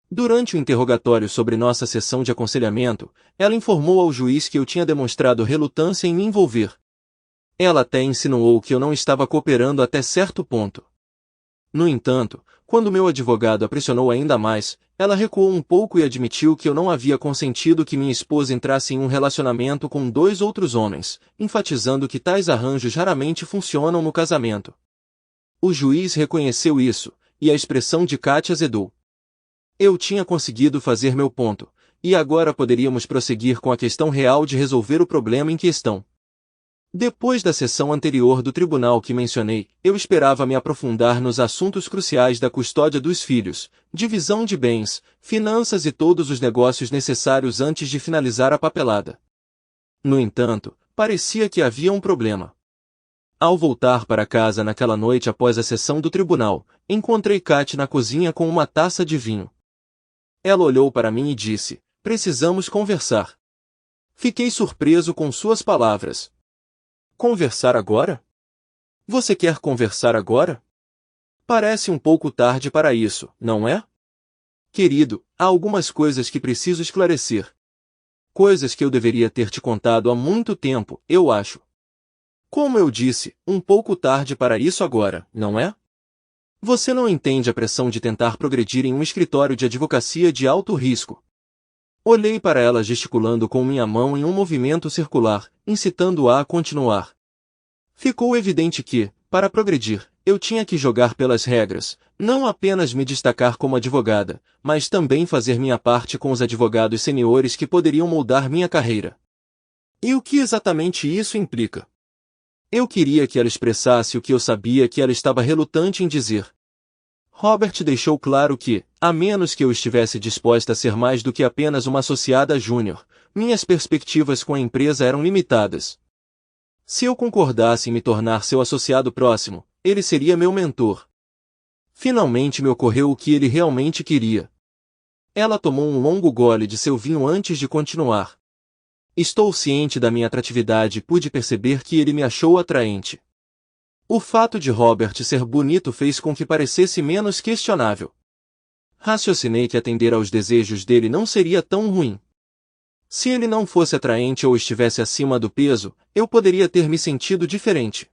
Durante o interrogatório sobre nossa sessão de aconselhamento, ela informou ao juiz que eu tinha demonstrado relutância em me envolver. Ela até insinuou que eu não estava cooperando até certo ponto. No entanto, quando meu advogado a pressionou ainda mais, ela recuou um pouco e admitiu que eu não havia consentido que minha esposa entrasse em um relacionamento com 2 outros homens, enfatizando que tais arranjos raramente funcionam no casamento. O juiz reconheceu isso, e a expressão de Katia azedou. Eu tinha conseguido fazer meu ponto, e agora poderíamos prosseguir com a questão real de resolver o problema em questão. Depois da sessão anterior do tribunal que mencionei, eu esperava me aprofundar nos assuntos cruciais da custódia dos filhos, divisão de bens, finanças e todos os negócios necessários antes de finalizar a papelada. No entanto, parecia que havia um problema. Ao voltar para casa naquela noite após a sessão do tribunal, encontrei Katia na cozinha com uma taça de vinho. Ela olhou para mim e disse, precisamos conversar. Fiquei surpreso com suas palavras. Conversar agora? Você quer conversar agora? Parece um pouco tarde para isso, não é? Querido, há algumas coisas que preciso esclarecer. Coisas que eu deveria ter te contado há muito tempo, eu acho. Como eu disse, um pouco tarde para isso agora, não é? Você não entende a pressão de tentar progredir em um escritório de advocacia de alto risco. Olhei para ela gesticulando com minha mão em um movimento circular, incitando-a a continuar. Ficou evidente que, para progredir, eu tinha que jogar pelas regras, não apenas me destacar como advogada, mas também fazer minha parte com os advogados seniores que poderiam moldar minha carreira. E o que exatamente isso implica? Eu queria que ela expressasse o que eu sabia que ela estava relutante em dizer. Robert deixou claro que, a menos que eu estivesse disposta a ser mais do que apenas uma associada júnior, minhas perspectivas com a empresa eram limitadas. Se eu concordasse em me tornar seu associado próximo, ele seria meu mentor. Finalmente me ocorreu o que ele realmente queria. Ela tomou um longo gole de seu vinho antes de continuar. Estou ciente da minha atratividade e pude perceber que ele me achou atraente. O fato de Robert ser bonito fez com que parecesse menos questionável. Raciocinei que atender aos desejos dele não seria tão ruim. Se ele não fosse atraente ou estivesse acima do peso, eu poderia ter me sentido diferente.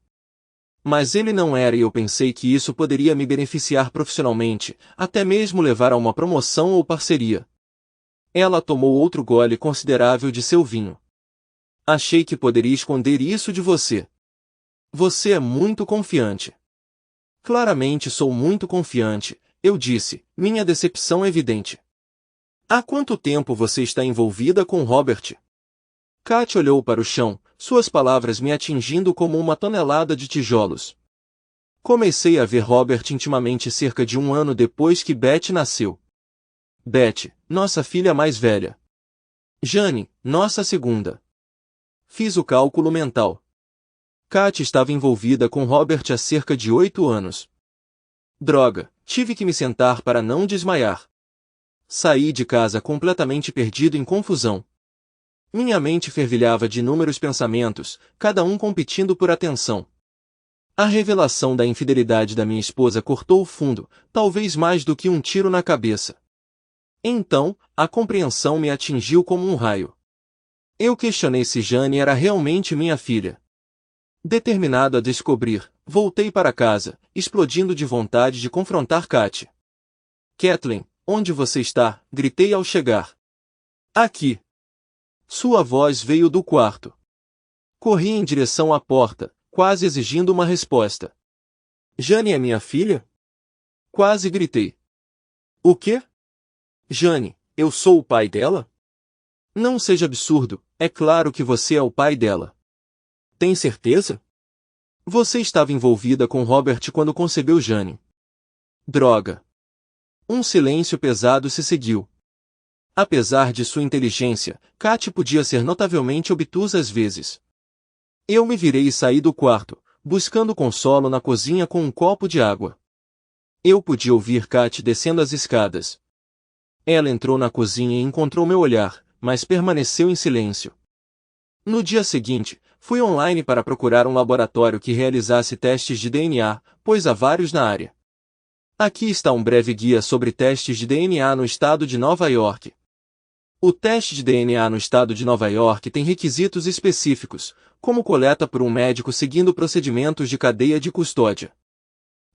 Mas ele não era e eu pensei que isso poderia me beneficiar profissionalmente, até mesmo levar a uma promoção ou parceria. Ela tomou outro gole considerável de seu vinho. Achei que poderia esconder isso de você. Você é muito confiante. Claramente sou muito confiante, eu disse, minha decepção evidente. Há quanto tempo você está envolvida com Robert? Kat olhou para o chão, suas palavras me atingindo como uma tonelada de tijolos. Comecei a ver Robert intimamente cerca de 1 ano depois que Beth nasceu. Beth, nossa filha mais velha. Jane, nossa segunda. Fiz o cálculo mental. Kat estava envolvida com Robert há cerca de 8 anos. Droga, tive que me sentar para não desmaiar. Saí de casa completamente perdido em confusão. Minha mente fervilhava de inúmeros pensamentos, cada um competindo por atenção. A revelação da infidelidade da minha esposa cortou o fundo, talvez mais do que um tiro na cabeça. Então, a compreensão me atingiu como um raio. Eu questionei se Jane era realmente minha filha. Determinado a descobrir, voltei para casa, explodindo de vontade de confrontar Kat. Kathleen, onde você está? Gritei ao chegar. Aqui. Sua voz veio do quarto. Corri em direção à porta, quase exigindo uma resposta. Jane é minha filha? Quase gritei. O quê? Jane, eu sou o pai dela? Não seja absurdo, é claro que você é o pai dela. Tem certeza? Você estava envolvida com Robert quando concebeu Jane. Droga. Um silêncio pesado se seguiu. Apesar de sua inteligência, Kat podia ser notavelmente obtusa às vezes. Eu me virei e saí do quarto, buscando consolo na cozinha com um copo de água. Eu podia ouvir Kat descendo as escadas. Ela entrou na cozinha e encontrou meu olhar, mas permaneceu em silêncio. No dia seguinte, fui online para procurar um laboratório que realizasse testes de DNA, pois há vários na área. Aqui está um breve guia sobre testes de DNA no estado de Nova York. O teste de DNA no estado de Nova York tem requisitos específicos, como coleta por um médico seguindo procedimentos de cadeia de custódia.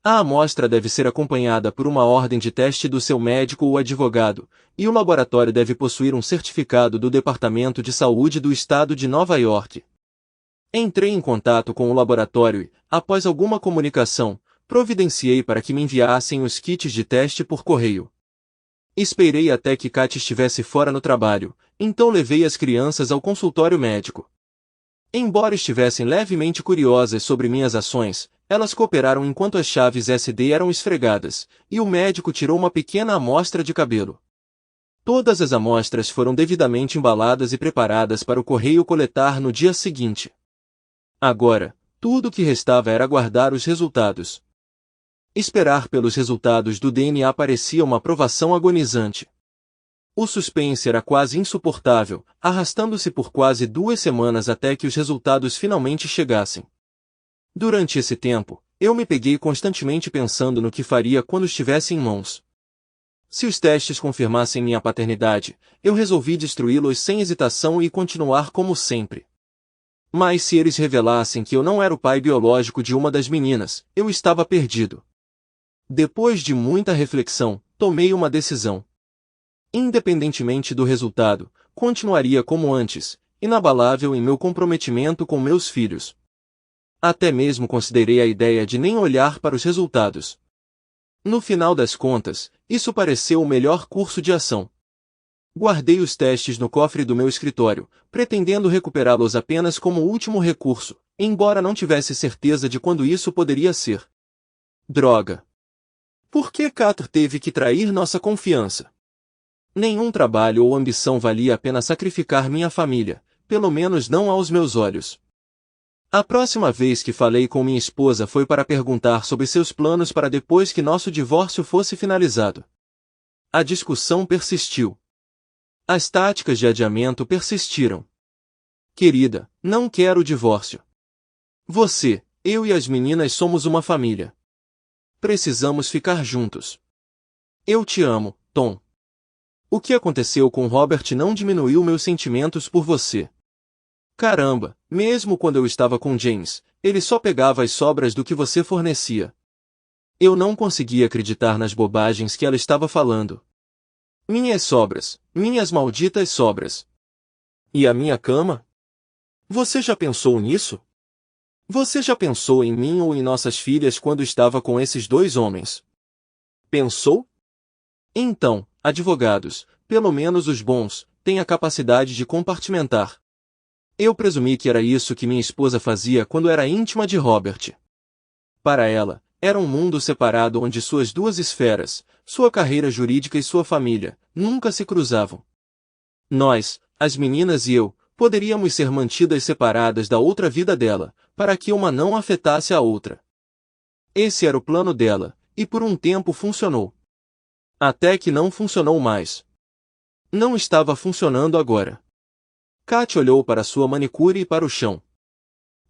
A amostra deve ser acompanhada por uma ordem de teste do seu médico ou advogado, e o laboratório deve possuir um certificado do Departamento de Saúde do estado de Nova York. Entrei em contato com o laboratório e, após alguma comunicação, providenciei para que me enviassem os kits de teste por correio. Esperei até que Kat estivesse fora no trabalho, então levei as crianças ao consultório médico. Embora estivessem levemente curiosas sobre minhas ações, elas cooperaram enquanto as chaves SD eram esfregadas, e o médico tirou uma pequena amostra de cabelo. Todas as amostras foram devidamente embaladas e preparadas para o correio coletar no dia seguinte. Agora, tudo o que restava era aguardar os resultados. Esperar pelos resultados do DNA parecia uma provação agonizante. O suspense era quase insuportável, arrastando-se por quase 2 semanas até que os resultados finalmente chegassem. Durante esse tempo, eu me peguei constantemente pensando no que faria quando estivesse em mãos. Se os testes confirmassem minha paternidade, eu resolvi destruí-los sem hesitação e continuar como sempre. Mas se eles revelassem que eu não era o pai biológico de uma das meninas, eu estava perdido. Depois de muita reflexão, tomei uma decisão. Independentemente do resultado, continuaria como antes, inabalável em meu comprometimento com meus filhos. Até mesmo considerei a ideia de nem olhar para os resultados. No final das contas, isso pareceu o melhor curso de ação. Guardei os testes no cofre do meu escritório, pretendendo recuperá-los apenas como último recurso, embora não tivesse certeza de quando isso poderia ser. Droga! Por que Kat teve que trair nossa confiança? Nenhum trabalho ou ambição valia a pena sacrificar minha família, pelo menos não aos meus olhos. A próxima vez que falei com minha esposa foi para perguntar sobre seus planos para depois que nosso divórcio fosse finalizado. A discussão persistiu. As táticas de adiamento persistiram. Querida, não quero o divórcio. Você, eu e as meninas somos uma família. Precisamos ficar juntos. Eu te amo, Tom. O que aconteceu com Robert não diminuiu meus sentimentos por você. Caramba, mesmo quando eu estava com James, ele só pegava as sobras do que você fornecia. Eu não conseguia acreditar nas bobagens que ela estava falando. Minhas sobras, minhas malditas sobras. E a minha cama? Você já pensou nisso? Você já pensou em mim ou em nossas filhas quando estava com esses dois homens? Pensou? Então, advogados, pelo menos os bons, têm a capacidade de compartimentar. Eu presumi que era isso que minha esposa fazia quando era íntima de Robert. Para ela, era um mundo separado onde suas duas esferas, sua carreira jurídica e sua família, nunca se cruzavam. Nós, as meninas e eu, poderíamos ser mantidas separadas da outra vida dela, para que uma não afetasse a outra. Esse era o plano dela, e por um tempo funcionou. Até que não funcionou mais. Não estava funcionando agora. Kat olhou para sua manicure e para o chão.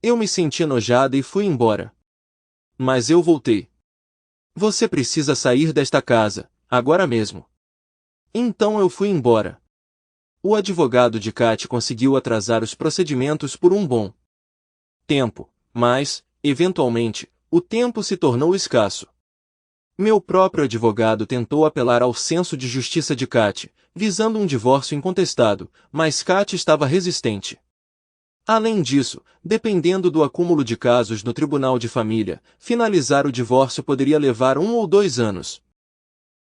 Eu me senti enojada e fui embora. Mas eu voltei. Você precisa sair desta casa, agora mesmo. Então eu fui embora. O advogado de Kat conseguiu atrasar os procedimentos por um bom tempo, mas, eventualmente, o tempo se tornou escasso. Meu próprio advogado tentou apelar ao senso de justiça de Kat, visando um divórcio incontestado, mas Kat estava resistente. Além disso, dependendo do acúmulo de casos no tribunal de família, finalizar o divórcio poderia levar 1 ou 2 anos.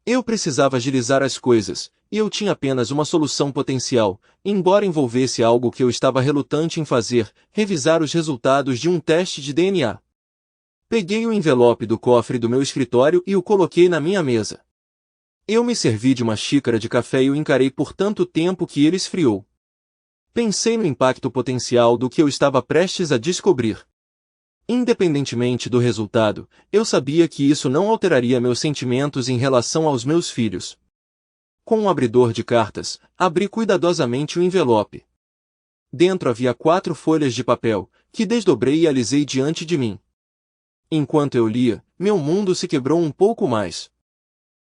Eu precisava agilizar as coisas, e eu tinha apenas uma solução potencial, embora envolvesse algo que eu estava relutante em fazer, revisar os resultados de um teste de DNA. Peguei o envelope do cofre do meu escritório e o coloquei na minha mesa. Eu me servi de uma xícara de café e o encarei por tanto tempo que ele esfriou. Pensei no impacto potencial do que eu estava prestes a descobrir. Independentemente do resultado, eu sabia que isso não alteraria meus sentimentos em relação aos meus filhos. Com um abridor de cartas, abri cuidadosamente o envelope. Dentro havia 4 folhas de papel, que desdobrei e alisei diante de mim. Enquanto eu lia, meu mundo se quebrou um pouco mais.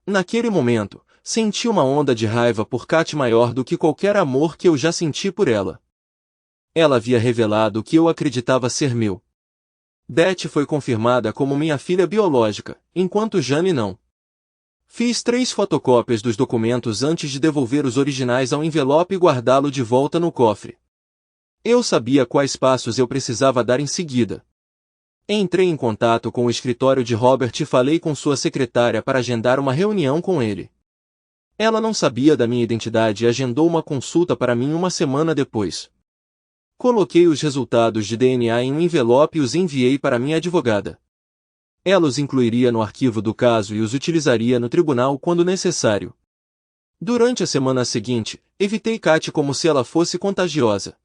Naquele momento, senti uma onda de raiva por Kat maior do que qualquer amor que eu já senti por ela. Ela havia revelado o que eu acreditava ser meu. Beth foi confirmada como minha filha biológica, enquanto Jane não. Fiz 3 fotocópias dos documentos antes de devolver os originais ao envelope e guardá-lo de volta no cofre. Eu sabia quais passos eu precisava dar em seguida. Entrei em contato com o escritório de Robert e falei com sua secretária para agendar uma reunião com ele. Ela não sabia da minha identidade e agendou uma consulta para mim uma semana depois. Coloquei os resultados de DNA em um envelope e os enviei para minha advogada. Ela os incluiria no arquivo do caso e os utilizaria no tribunal quando necessário. Durante a semana seguinte, evitei Kat como se ela fosse contagiosa.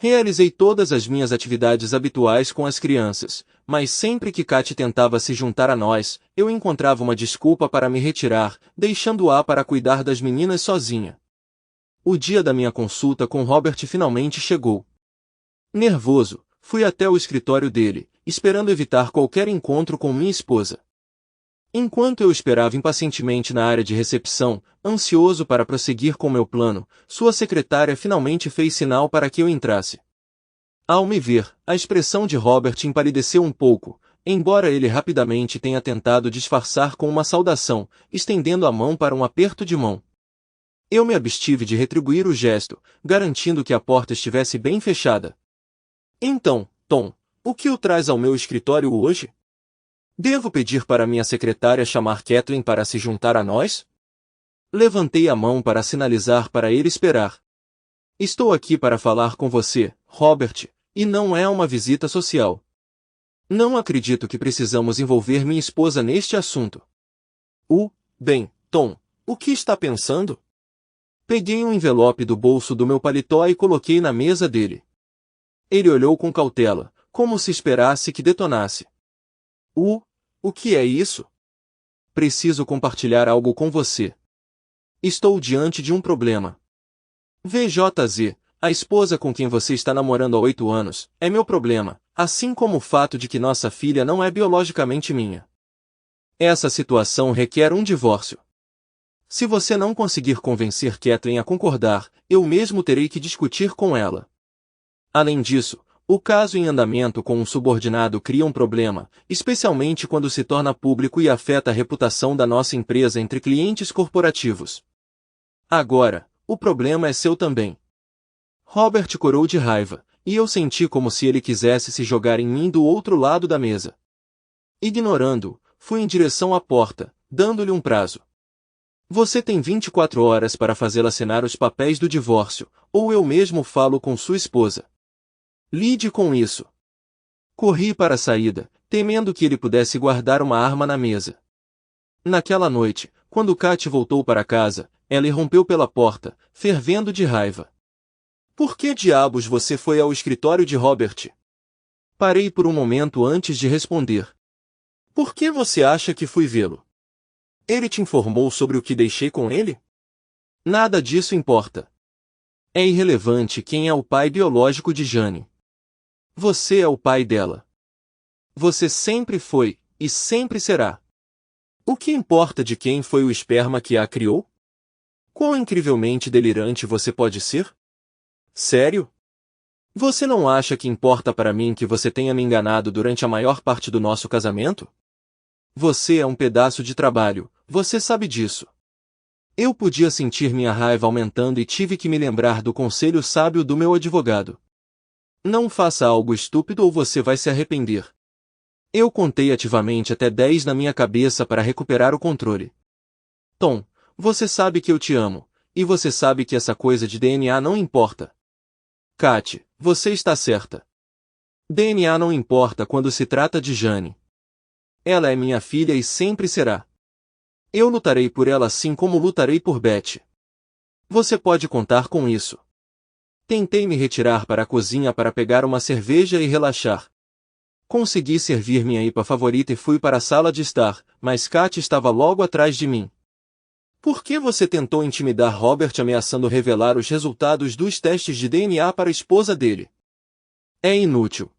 Realizei todas as minhas atividades habituais com as crianças, mas sempre que Kat tentava se juntar a nós, eu encontrava uma desculpa para me retirar, deixando-a para cuidar das meninas sozinha. O dia da minha consulta com Robert finalmente chegou. Nervoso, fui até o escritório dele, esperando evitar qualquer encontro com minha esposa. Enquanto eu esperava impacientemente na área de recepção, ansioso para prosseguir com meu plano, sua secretária finalmente fez sinal para que eu entrasse. Ao me ver, a expressão de Robert empalideceu um pouco, embora ele rapidamente tenha tentado disfarçar com uma saudação, estendendo a mão para um aperto de mão. Eu me abstive de retribuir o gesto, garantindo que a porta estivesse bem fechada. Então, Tom, o que o traz ao meu escritório hoje? Devo pedir para minha secretária chamar Kathleen para se juntar a nós? Levantei a mão para sinalizar para ele esperar. Estou aqui para falar com você, Robert, e não é uma visita social. Não acredito que precisamos envolver minha esposa neste assunto. Bem, Tom, o que está pensando? Peguei um envelope do bolso do meu paletó e coloquei na mesa dele. Ele olhou com cautela, como se esperasse que detonasse. O que é isso? Preciso compartilhar algo com você. Estou diante de um problema. VJZ, a esposa com quem você está namorando há 8 anos, é meu problema, assim como o fato de que nossa filha não é biologicamente minha. Essa situação requer um divórcio. Se você não conseguir convencer Kathleen a concordar, eu mesmo terei que discutir com ela. Além disso, O caso em andamento com um subordinado cria um problema, especialmente quando se torna público e afeta a reputação da nossa empresa entre clientes corporativos. Agora, o problema é seu também. Robert corou de raiva, e eu senti como se ele quisesse se jogar em mim do outro lado da mesa. Ignorando-o, fui em direção à porta, dando-lhe um prazo. Você tem 24 horas para fazer assinar os papéis do divórcio, ou eu mesmo falo com sua esposa. Lide com isso. Corri para a saída, temendo que ele pudesse guardar uma arma na mesa. Naquela noite, quando Kat voltou para casa, ela irrompeu pela porta, fervendo de raiva. Por que diabos você foi ao escritório de Robert? Parei por um momento antes de responder. Por que você acha que fui vê-lo? Ele te informou sobre o que deixei com ele? Nada disso importa. É irrelevante quem é o pai biológico de Jane. Você é o pai dela. Você sempre foi, e sempre será. O que importa de quem foi o esperma que a criou? Quão incrivelmente delirante você pode ser? Sério? Você não acha que importa para mim que você tenha me enganado durante a maior parte do nosso casamento? Você é um pedaço de trabalho, você sabe disso. Eu podia sentir minha raiva aumentando e tive que me lembrar do conselho sábio do meu advogado. Não faça algo estúpido ou você vai se arrepender. Eu contei ativamente até 10 na minha cabeça para recuperar o controle. Tom, você sabe que eu te amo, e você sabe que essa coisa de DNA não importa. Kat, você está certa. DNA não importa quando se trata de Jane. Ela é minha filha e sempre será. Eu lutarei por ela assim como lutarei por Beth. Você pode contar com isso. Tentei me retirar para a cozinha para pegar uma cerveja e relaxar. Consegui servir minha IPA favorita e fui para a sala de estar, mas Kat estava logo atrás de mim. Por que você tentou intimidar Robert ameaçando revelar os resultados dos testes de DNA para a esposa dele? É inútil.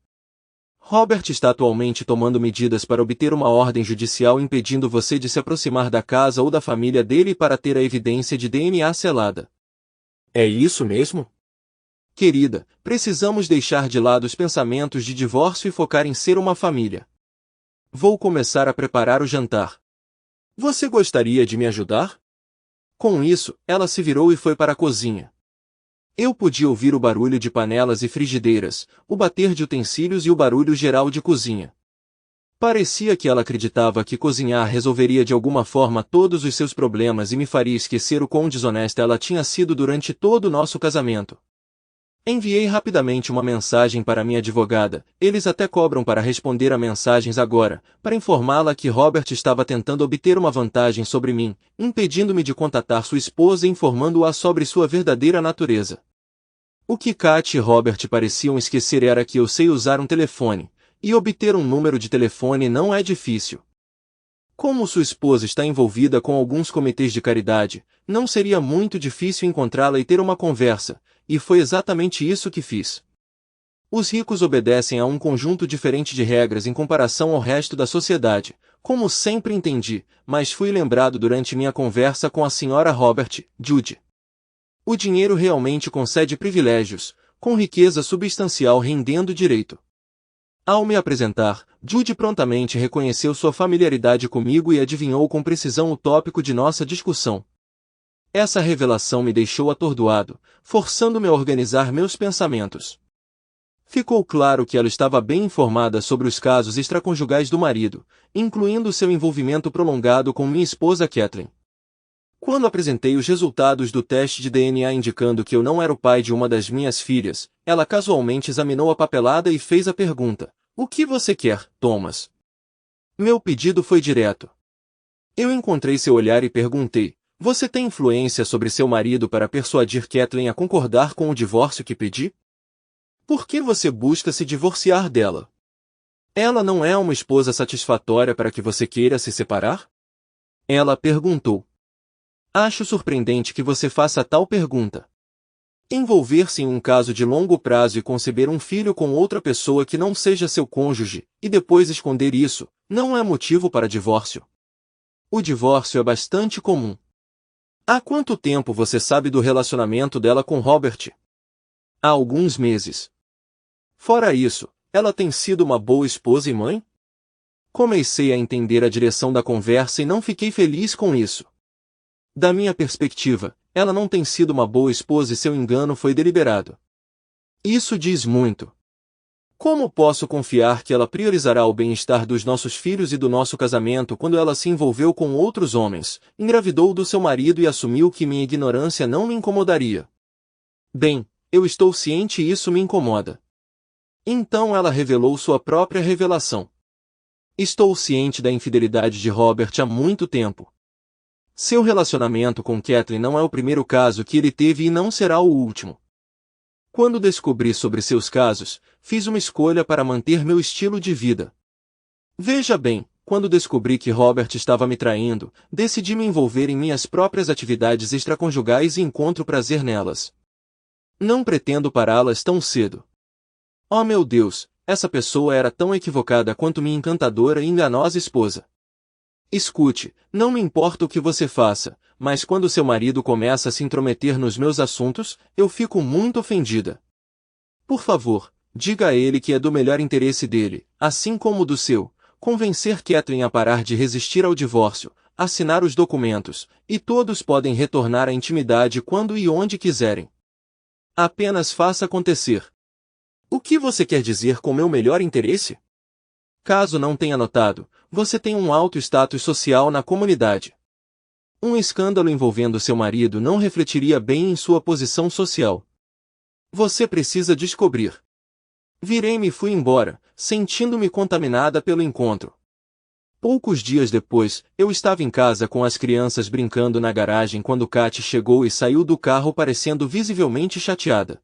Robert está atualmente tomando medidas para obter uma ordem judicial impedindo você de se aproximar da casa ou da família dele para ter a evidência de DNA selada. É isso mesmo? Querida, precisamos deixar de lado os pensamentos de divórcio e focar em ser uma família. Vou começar a preparar o jantar. Você gostaria de me ajudar? Com isso, ela se virou e foi para a cozinha. Eu podia ouvir o barulho de panelas e frigideiras, o bater de utensílios e o barulho geral de cozinha. Parecia que ela acreditava que cozinhar resolveria de alguma forma todos os seus problemas e me faria esquecer o quão desonesta ela tinha sido durante todo o nosso casamento. Enviei rapidamente uma mensagem para minha advogada, eles até cobram para responder a mensagens agora, para informá-la que Robert estava tentando obter uma vantagem sobre mim, impedindo-me de contatar sua esposa e informando-a sobre sua verdadeira natureza. O que Kat e Robert pareciam esquecer era que eu sei usar um telefone, e obter um número de telefone não é difícil. Como sua esposa está envolvida com alguns comitês de caridade, não seria muito difícil encontrá-la e ter uma conversa, e foi exatamente isso que fiz. Os ricos obedecem a um conjunto diferente de regras em comparação ao resto da sociedade, como sempre entendi, mas fui lembrado durante minha conversa com a Sra. Robert, Judy. O dinheiro realmente concede privilégios, com riqueza substancial rendendo direito. Ao me apresentar, Judy prontamente reconheceu sua familiaridade comigo e adivinhou com precisão o tópico de nossa discussão. Essa revelação me deixou atordoado, forçando-me a organizar meus pensamentos. Ficou claro que ela estava bem informada sobre os casos extraconjugais do marido, incluindo seu envolvimento prolongado com minha esposa Kathleen. Quando apresentei os resultados do teste de DNA indicando que eu não era o pai de uma das minhas filhas, ela casualmente examinou a papelada e fez a pergunta: "O que você quer, Thomas?" Meu pedido foi direto. Eu encontrei seu olhar e perguntei: "Você tem influência sobre seu marido para persuadir Kathleen a concordar com o divórcio que pedi? Por que você busca se divorciar dela? Ela não é uma esposa satisfatória para que você queira se separar?" Ela perguntou. Acho surpreendente que você faça tal pergunta. Envolver-se em um caso de longo prazo e conceber um filho com outra pessoa que não seja seu cônjuge, e depois esconder isso, não é motivo para divórcio. O divórcio é bastante comum. Há quanto tempo você sabe do relacionamento dela com Robert? Há alguns meses. Fora isso, ela tem sido uma boa esposa e mãe? Comecei a entender a direção da conversa e não fiquei feliz com isso. Da minha perspectiva, ela não tem sido uma boa esposa e seu engano foi deliberado. Isso diz muito. Como posso confiar que ela priorizará o bem-estar dos nossos filhos e do nosso casamento quando ela se envolveu com outros homens, engravidou do seu marido e assumiu que minha ignorância não me incomodaria? Bem, eu estou ciente e isso me incomoda. Então ela revelou sua própria revelação. Estou ciente da infidelidade de Robert há muito tempo. Seu relacionamento com Kathleen não é o primeiro caso que ele teve e não será o último. Quando descobri sobre seus casos, fiz uma escolha para manter meu estilo de vida. Veja bem, quando descobri que Robert estava me traindo, decidi me envolver em minhas próprias atividades extraconjugais e encontro prazer nelas. Não pretendo pará-las tão cedo. Oh meu Deus, essa pessoa era tão equivocada quanto minha encantadora e enganosa esposa. Escute, não me importa o que você faça, mas quando seu marido começa a se intrometer nos meus assuntos, eu fico muito ofendida. Por favor, diga a ele que é do melhor interesse dele, assim como do seu, convencer Kathleen a parar de resistir ao divórcio, assinar os documentos, e todos podem retornar à intimidade quando e onde quiserem. Apenas faça acontecer. O que você quer dizer com meu melhor interesse? Caso não tenha notado, você tem um alto status social na comunidade. Um escândalo envolvendo seu marido não refletiria bem em sua posição social. Você precisa descobrir. Virei-me e fui embora, sentindo-me contaminada pelo encontro. Poucos dias depois, eu estava em casa com as crianças brincando na garagem quando Katy chegou e saiu do carro parecendo visivelmente chateada.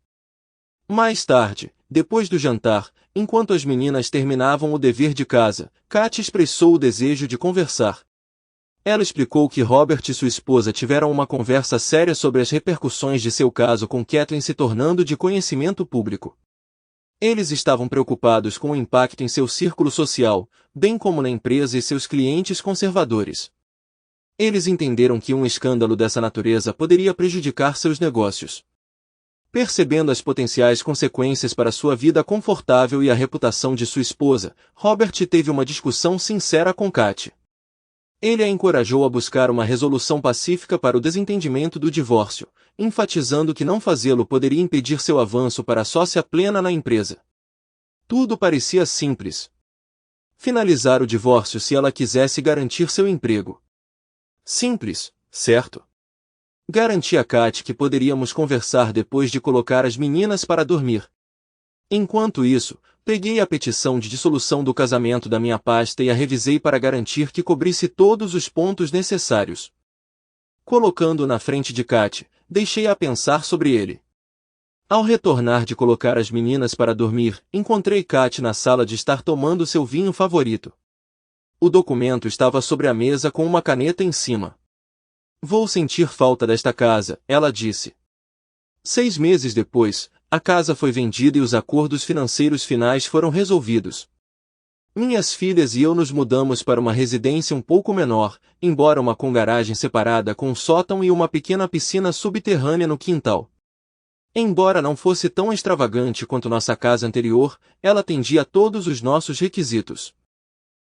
Mais tarde, depois do jantar, enquanto as meninas terminavam o dever de casa, Katy expressou o desejo de conversar. Ela explicou que Robert e sua esposa tiveram uma conversa séria sobre as repercussões de seu caso com Kathleen se tornando de conhecimento público. Eles estavam preocupados com o impacto em seu círculo social, bem como na empresa e seus clientes conservadores. Eles entenderam que um escândalo dessa natureza poderia prejudicar seus negócios. Percebendo as potenciais consequências para sua vida confortável e a reputação de sua esposa, Robert teve uma discussão sincera com Katy. Ele a encorajou a buscar uma resolução pacífica para o desentendimento do divórcio, enfatizando que não fazê-lo poderia impedir seu avanço para sócia plena na empresa. Tudo parecia simples. Finalizar o divórcio se ela quisesse garantir seu emprego. Simples, certo? Garanti a Katy que poderíamos conversar depois de colocar as meninas para dormir. Enquanto isso, peguei a petição de dissolução do casamento da minha pasta e a revisei para garantir que cobrisse todos os pontos necessários. Colocando-o na frente de Katy, deixei-a pensar sobre ele. Ao retornar de colocar as meninas para dormir, encontrei Katy na sala de estar tomando seu vinho favorito. O documento estava sobre a mesa com uma caneta em cima. Vou sentir falta desta casa, ela disse. 6 meses depois, a casa foi vendida e os acordos financeiros finais foram resolvidos. Minhas filhas e eu nos mudamos para uma residência um pouco menor, embora uma com garagem separada com um sótão e uma pequena piscina subterrânea no quintal. Embora não fosse tão extravagante quanto nossa casa anterior, ela atendia a todos os nossos requisitos.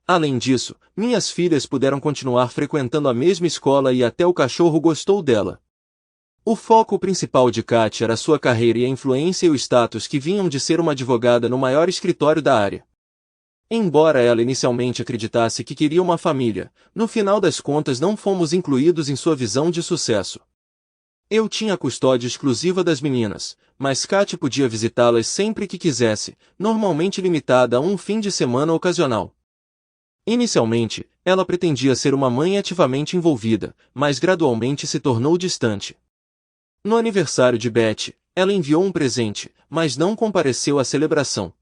Além disso, minhas filhas puderam continuar frequentando a mesma escola e até o cachorro gostou dela. O foco principal de Katy era sua carreira e a influência e o status que vinham de ser uma advogada no maior escritório da área. Embora ela inicialmente acreditasse que queria uma família, no final das contas não fomos incluídos em sua visão de sucesso. Eu tinha a custódia exclusiva das meninas, mas Katy podia visitá-las sempre que quisesse, normalmente limitada a um fim de semana ocasional. Inicialmente, ela pretendia ser uma mãe ativamente envolvida, mas gradualmente se tornou distante. No aniversário de Betty, ela enviou um presente, mas não compareceu à celebração.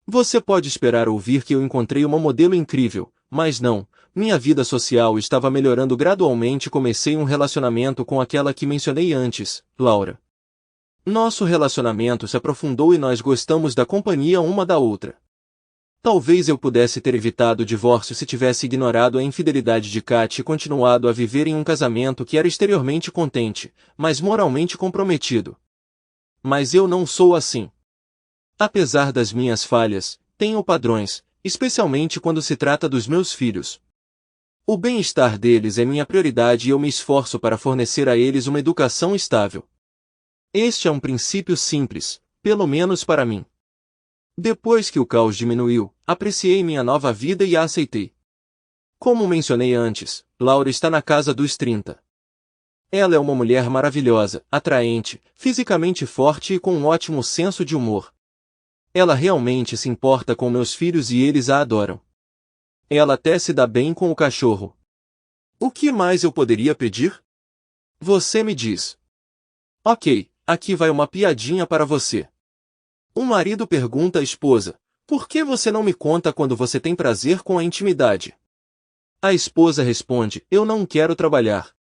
Você pode esperar ouvir que eu encontrei uma modelo incrível, mas não, minha vida social estava melhorando gradualmente e comecei um relacionamento com aquela que mencionei antes, Laura. Nosso relacionamento se aprofundou e nós gostamos da companhia uma da outra. Talvez eu pudesse ter evitado o divórcio se tivesse ignorado a infidelidade de Katy e continuado a viver em um casamento que era exteriormente contente, mas moralmente comprometido. Mas eu não sou assim. Apesar das minhas falhas, tenho padrões, especialmente quando se trata dos meus filhos. O bem-estar deles é minha prioridade e eu me esforço para fornecer a eles uma educação estável. Este é um princípio simples, pelo menos para mim. Depois que o caos diminuiu, apreciei minha nova vida e a aceitei. Como mencionei antes, Laura está na casa dos 30. Ela é uma mulher maravilhosa, atraente, fisicamente forte e com um ótimo senso de humor. Ela realmente se importa com meus filhos e eles a adoram. Ela até se dá bem com o cachorro. O que mais eu poderia pedir? Você me diz. Ok, aqui vai uma piadinha para você. Um marido pergunta à esposa: por que você não me conta quando você tem prazer com a intimidade? A esposa responde: eu não quero trabalhar.